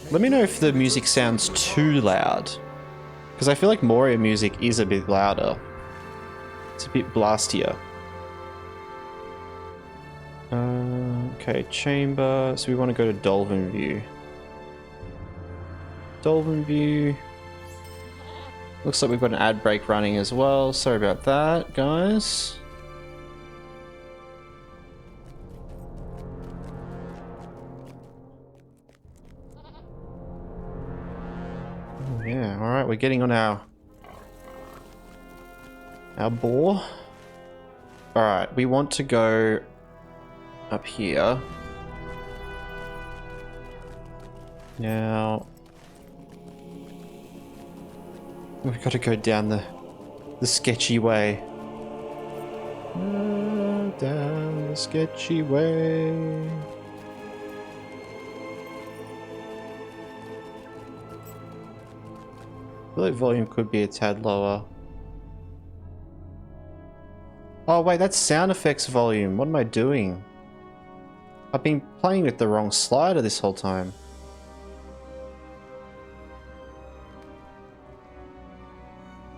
Speaker 1: Let me know if the music sounds too loud. Because I feel like Moria music is a bit louder. It's a bit blastier. Okay, chamber. So we want to go to Dolven View. Dolven View. Looks like we've got an ad break running as well. Sorry about that, guys. Oh, yeah, alright, we're getting on our boar. Alright, we want to go up here. Now we've got to go down the sketchy way. Down the sketchy way. I feel like volume could be a tad lower. Oh wait, that's sound effects volume. What am I doing? I've been playing with the wrong slider this whole time.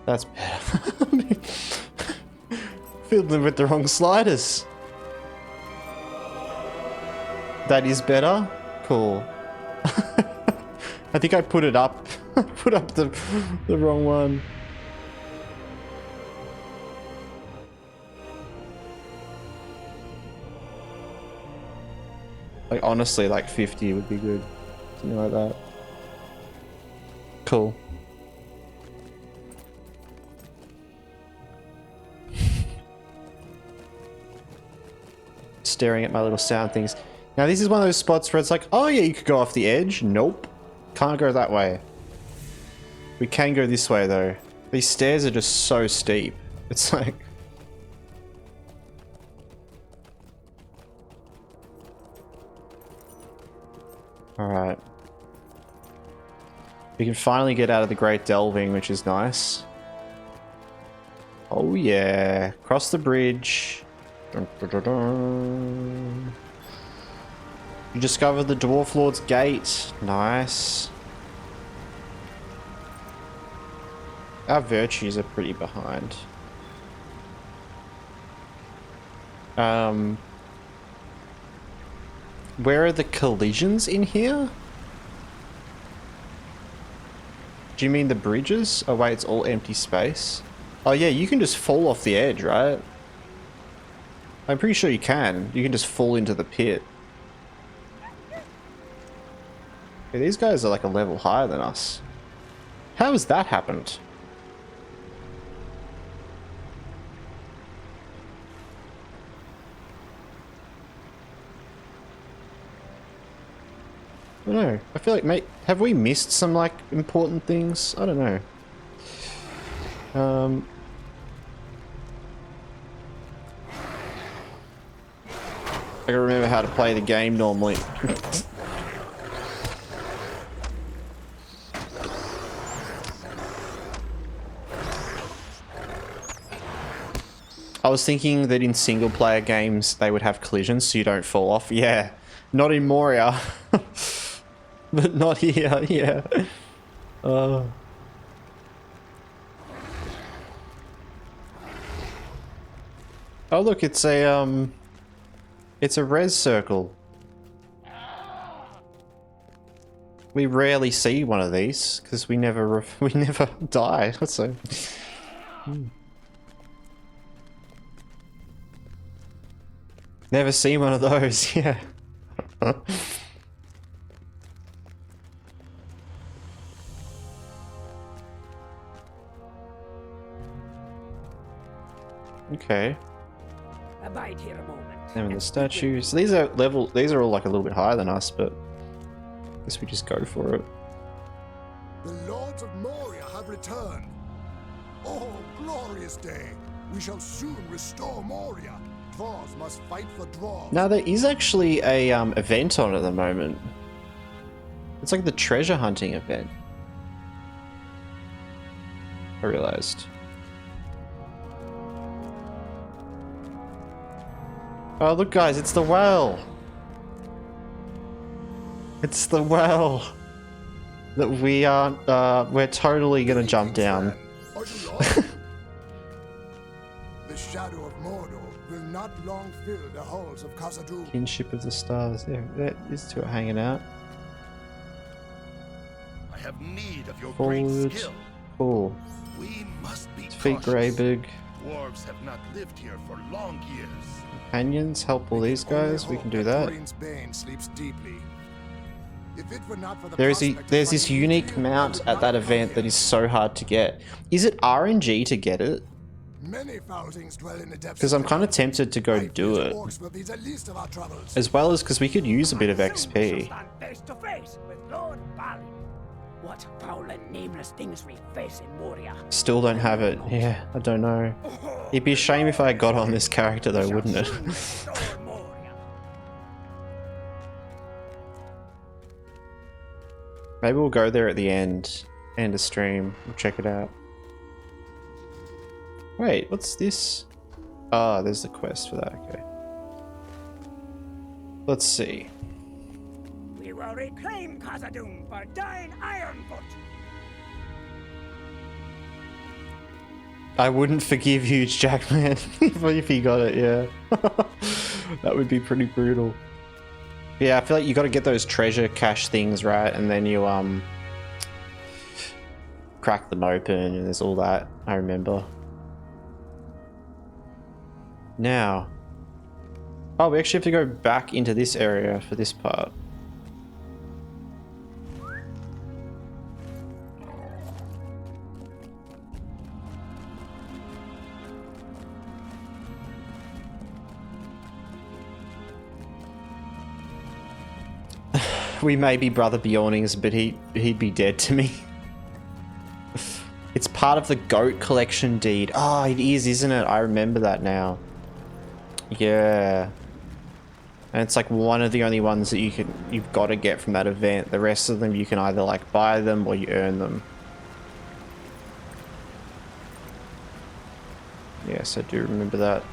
Speaker 1: That's better. Fiddling with the wrong sliders. That is better? Cool. I think I put it up. Put up the wrong one. Like honestly, like 50 would be good. Something like that. Cool. Staring at my little sound things. Now this is one of those spots where it's like, oh yeah, you could go off the edge. Nope. Can't go that way. We can go this way though. These stairs are just so steep. It's like... Alright. We can finally get out of the Great Delving, which is nice. Oh yeah. Cross the bridge. Dun, dun, dun, dun. You discover the Dwarf Lord's Gate. Nice. Our virtues are pretty behind. Where are the collisions in here? Do you mean the bridges? Oh wait, it's all empty space. Oh yeah, you can just fall off the edge, right? I'm pretty sure you can. You can just fall into the pit. Yeah, these guys are like a level higher than us. How has that happened? I don't know. I feel like, mate, have we missed some, like, important things? I don't know. I gotta remember how to play the game normally. I was thinking that in single player games they would have collisions so you don't fall off. Yeah, not in Moria. But not here, yeah. Oh look, it's a res circle. We rarely see one of these because we never die. So. Never seen one of those. Yeah. Okay.
Speaker 3: Abide here a moment.
Speaker 1: And the statues. These are all like a little bit higher than us, but I guess we just go for it.
Speaker 2: The lords of Moria have returned. Oh, glorious day. We shall soon restore Moria. Dwarves must fight for dwarves.
Speaker 1: Now there is actually a event on at the moment. It's like the treasure hunting event. I realized. Oh look guys, it's the well! It's the well! That we aren't, we're totally gonna jump down.
Speaker 2: Are you lost? The shadow of Mordor will not long fill the halls of Khazad-dûm.
Speaker 1: Kinship of the Stars. There is two hanging out.
Speaker 2: I have need of your
Speaker 1: Forward.
Speaker 2: great skill.
Speaker 1: Cool.
Speaker 2: We must be
Speaker 1: Defeat
Speaker 2: cautious.
Speaker 1: Greybig.
Speaker 2: Dwarves have not lived here for long years.
Speaker 1: Companions, help all these guys. We can do that. There's this unique mount at that event that is so hard to get. Is it RNG to get it? Because I'm kind of tempted to go do it. As well as because we could use a bit of XP.
Speaker 3: Face to face with Lord Balin. What foul and nameless things we face in Moria.
Speaker 1: Still don't have it. Yeah, I don't know. It'd be a shame if I got on this character though, wouldn't it? Maybe we'll go there at the end of stream. We'll check it out. Wait, what's this? Ah, there's the quest for that, okay. Let's see.
Speaker 3: We will reclaim Khazad-dûm for dying Ironfoot.
Speaker 1: I wouldn't forgive Huge Jackman if he got it, yeah. That would be pretty brutal. Yeah, I feel like you got to get those treasure cache things right, and then you crack them open, and there's all that. I remember. Now, oh, we actually have to go back into this area for this part. We may be brother Bjornings, but he'd be dead to me. It's part of the goat collection deed. Oh, it is, isn't it? I remember that now. Yeah. And it's like one of the only ones that you've got to get from that event. The rest of them you can either like buy them or you earn them. Yes, I do remember that.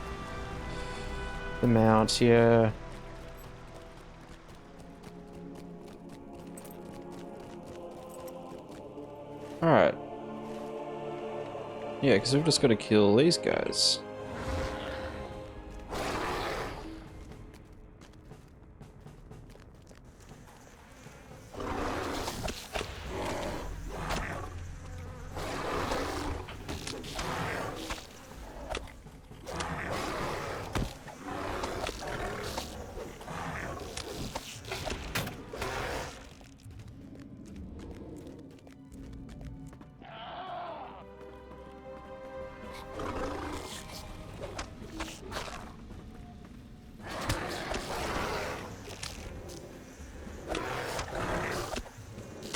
Speaker 1: The mount, yeah. Alright. Yeah, because we've just got to kill these guys.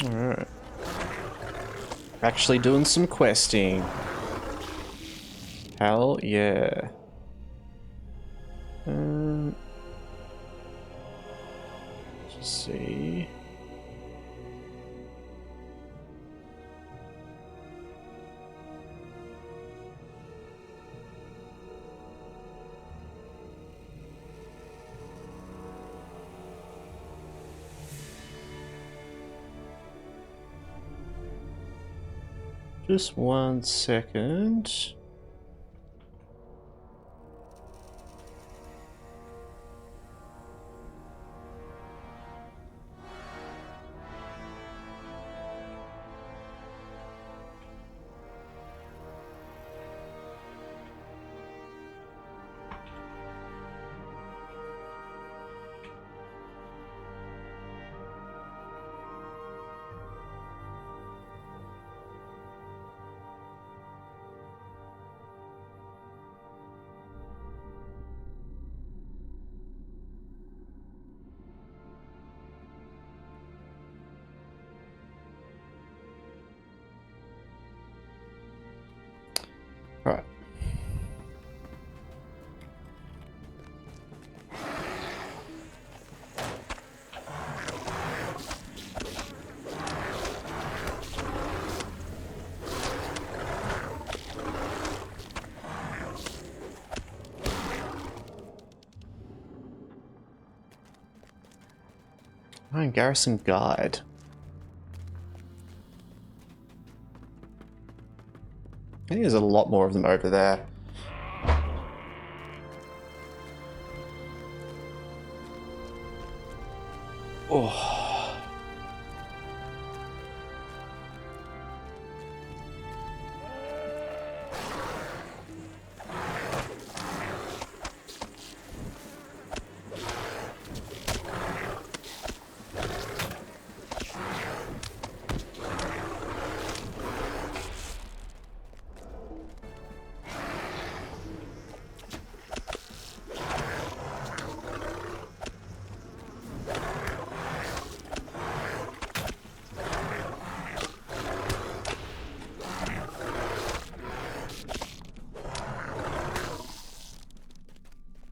Speaker 1: Alright. Actually doing some questing. Hell yeah. Let's see. Just 1 second. Right. Iron Garrison Guide. I think there's a lot more of them over there. Oh.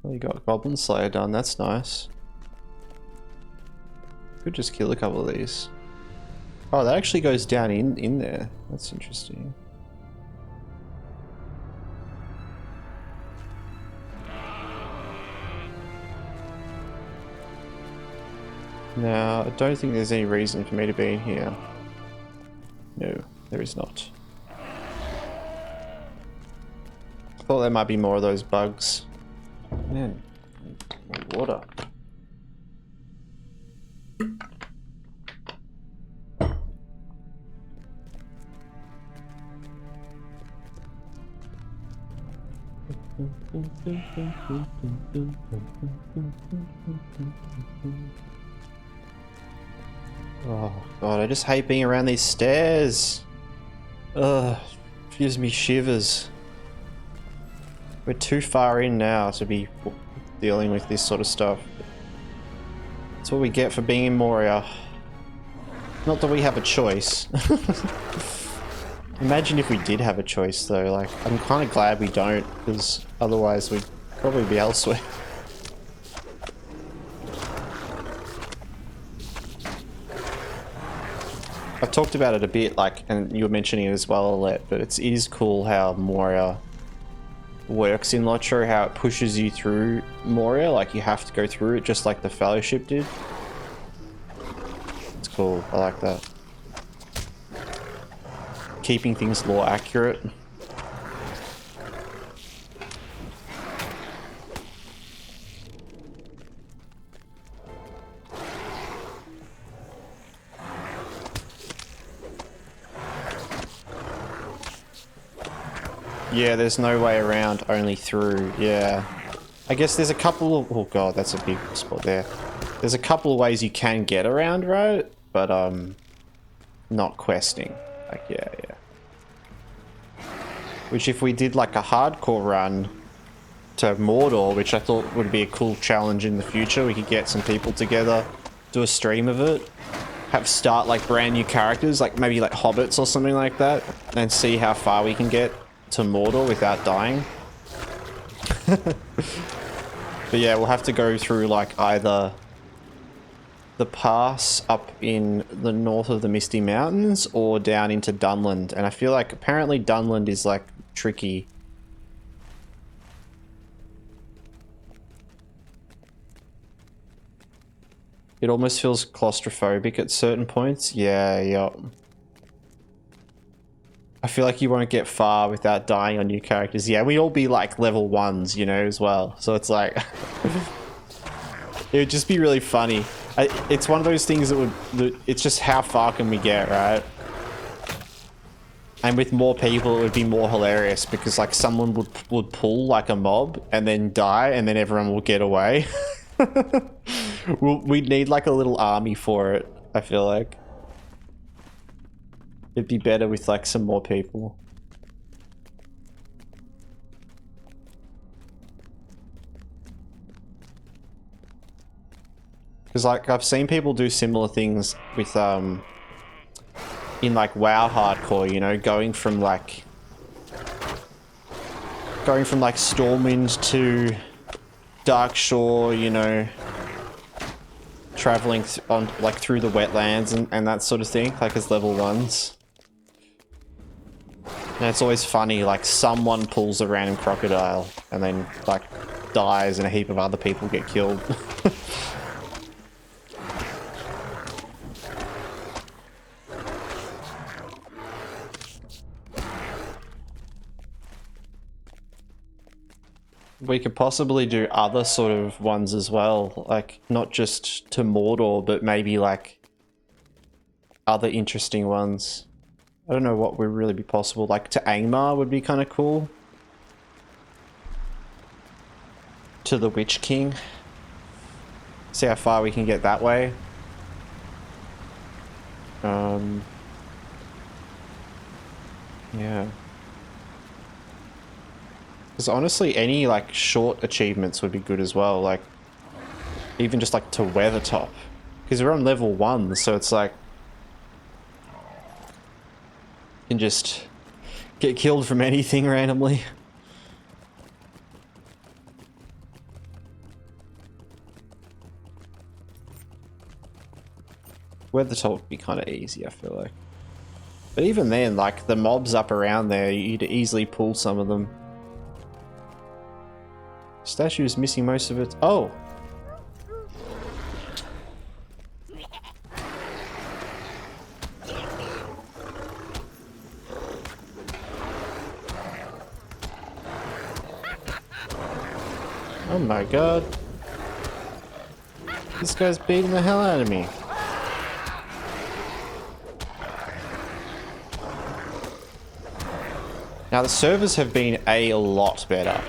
Speaker 1: Well, you got Goblin Slayer done, that's nice. Could just kill a couple of these. Oh, that actually goes down in there. That's interesting. Now, I don't think there's any reason for me to be in here. No, there is not. I thought there might be more of those bugs. Man, more water. Oh god, I just hate being around these stairs. Ugh, gives me shivers. We're too far in now to be dealing with this sort of stuff. That's what we get for being in Moria. Not that we have a choice. Imagine if we did have a choice though, like, I'm kind of glad we don't, because otherwise we'd probably be elsewhere. I've talked about it a bit, like, and you were mentioning it as well, Alette, but it is cool how Moria works in LOTRO, how it pushes you through Moria, like you have to go through it just like the Fellowship did. It's cool, I like that. Keeping things lore accurate. Yeah, there's no way around, only through, yeah. I guess there's a couple of, oh god, that's a big spot there. There's a couple of ways you can get around, right? But, not questing. Like, yeah. Which if we did like a hardcore run to Mordor, which I thought would be a cool challenge in the future, we could get some people together, do a stream of it, have start like brand new characters, like maybe like hobbits or something like that, and see how far we can get to Mordor without dying. But yeah, we'll have to go through like either the pass up in the north of the Misty Mountains or down into Dunland, and I feel like apparently Dunland is like tricky. It almost feels claustrophobic at certain points. Yeah. I feel like you won't get far without dying on new characters. Yeah, we all be like level 1s, you know, as well. So it's like... it would just be really funny. It's one of those things that would... It's just how far can we get, right? And with more people, it would be more hilarious because like someone would pull like a mob and then die and then everyone will get away. We'd need like a little army for it, I feel like. It'd be better with like some more people. Because like I've seen people do similar things with in like WoW hardcore, you know, going from like Stormwind to Darkshore, you know, traveling on like through the wetlands and that sort of thing, like as level 1s. And it's always funny, like someone pulls a random crocodile and then like dies and a heap of other people get killed. We could possibly do other sort of ones as well, like not just to Mordor, but maybe like other interesting ones. I don't know what would really be possible, like to Angmar would be kind of cool. To the Witch King. See how far we can get that way. Yeah. Because honestly, any like short achievements would be good as well, like even just like to Weathertop. Because we're on level 1, so it's like you can just get killed from anything randomly. Weathertop would be kind of easy, I feel like. But even then, like the mobs up around there, you'd easily pull some of them. Statue is missing most of it. Oh! Oh my god. This guy's beating the hell out of me. Now the servers have been a lot better.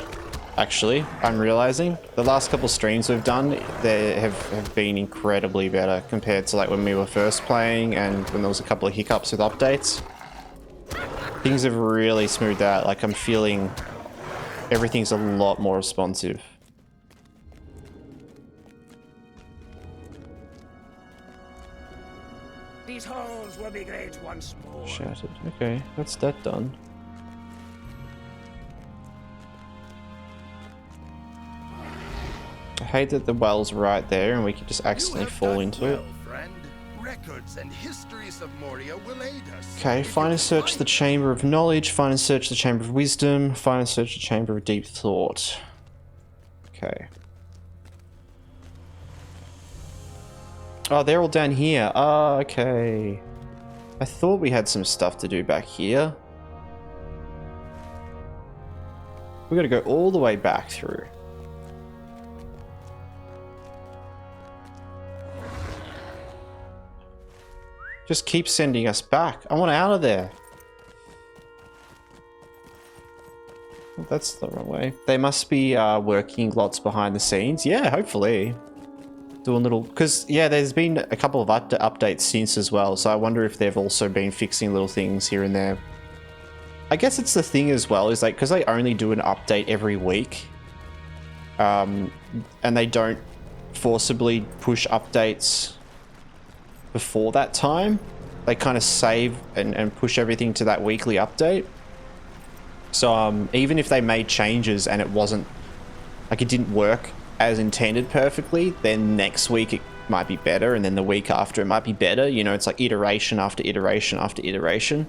Speaker 1: Actually, I'm realizing the last couple streams we've done, they have been incredibly better compared to like when we were first playing and when there was a couple of hiccups with updates. Things have really smoothed out. Like I'm feeling everything's a lot more responsive.
Speaker 3: These halls will be great once more.
Speaker 1: Shattered. Okay, that's that done. I hate that the well's right there and we could just accidentally fall into it.
Speaker 2: Friend. Reckon records and histories of Moria will aid us.
Speaker 1: Okay,
Speaker 2: If
Speaker 1: find
Speaker 2: you
Speaker 1: and search
Speaker 2: find
Speaker 1: the Chamber of Knowledge, find and search the Chamber of Wisdom, find and search the Chamber of Deep Thought. Okay. Oh, they're all down here. Oh, okay. I thought we had some stuff to do back here. We gotta go all the way back through. Just keep sending us back. I want out of there. Oh, that's the wrong way. They must be working lots behind the scenes. Yeah, hopefully. Doing little... Because, yeah, there's been a couple of updates since as well, so I wonder if they've also been fixing little things here and there. I guess it's the thing as well, is like, because they only do an update every week, and they don't forcibly push updates before that time, they kind of save and push everything to that weekly update. So even if they made changes and it wasn't, like, it didn't work as intended perfectly, then next week it might be better, and then the week after it might be better. You know, it's like iteration after iteration after iteration.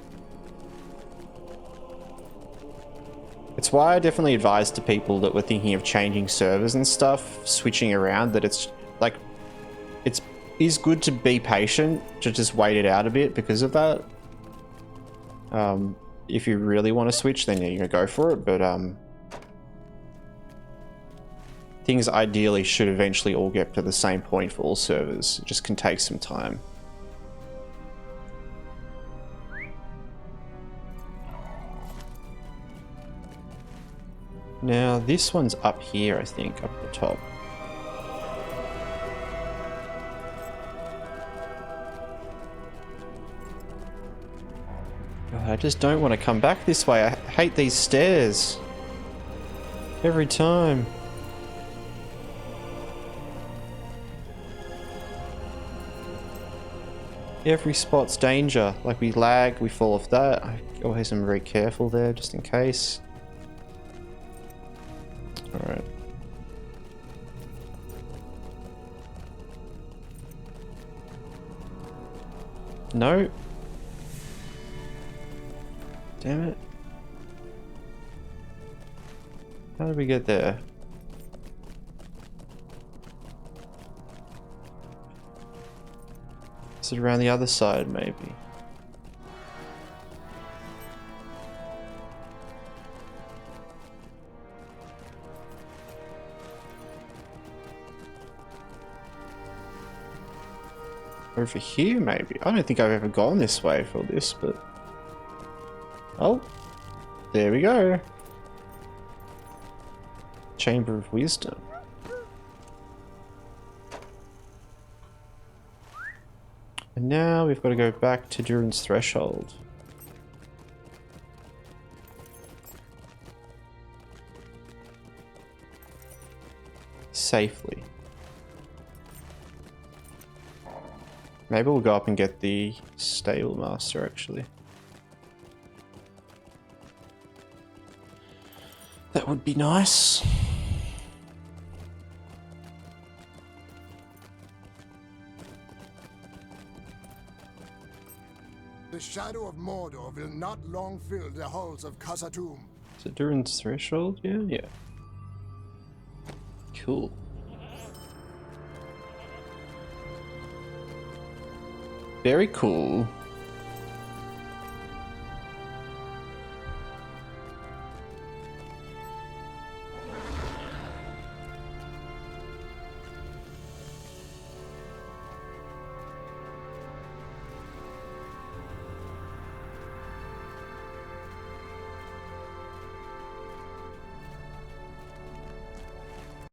Speaker 1: It's why I definitely advise to people that were thinking of changing servers and stuff, switching around, that it's like, it is good to be patient, to just wait it out a bit because of that. If you really want to switch, then you're gonna go for it, but things ideally should eventually all get to the same point for all servers. It just can take some time. Now this one's up here, I think, up the top. God, I just don't want to come back this way. I hate these stairs. Every time. Every spot's danger. Like, we lag, we fall off that. I always am very careful there, just in case. Alright. No. Damn it. How did we get there? Is it around the other side, maybe? Over here, maybe? I don't think I've ever gone this way for this, but... Oh! There we go! Chamber of Wisdom. And now we've got to go back to Durin's Threshold. Safely. Maybe we'll go up and get the Stable Master, actually. That would be nice.
Speaker 2: The shadow of Mordor will not long fill the halls of Khazad-dûm.
Speaker 1: Is it Durin's Threshold? Yeah, yeah. Cool. Very cool.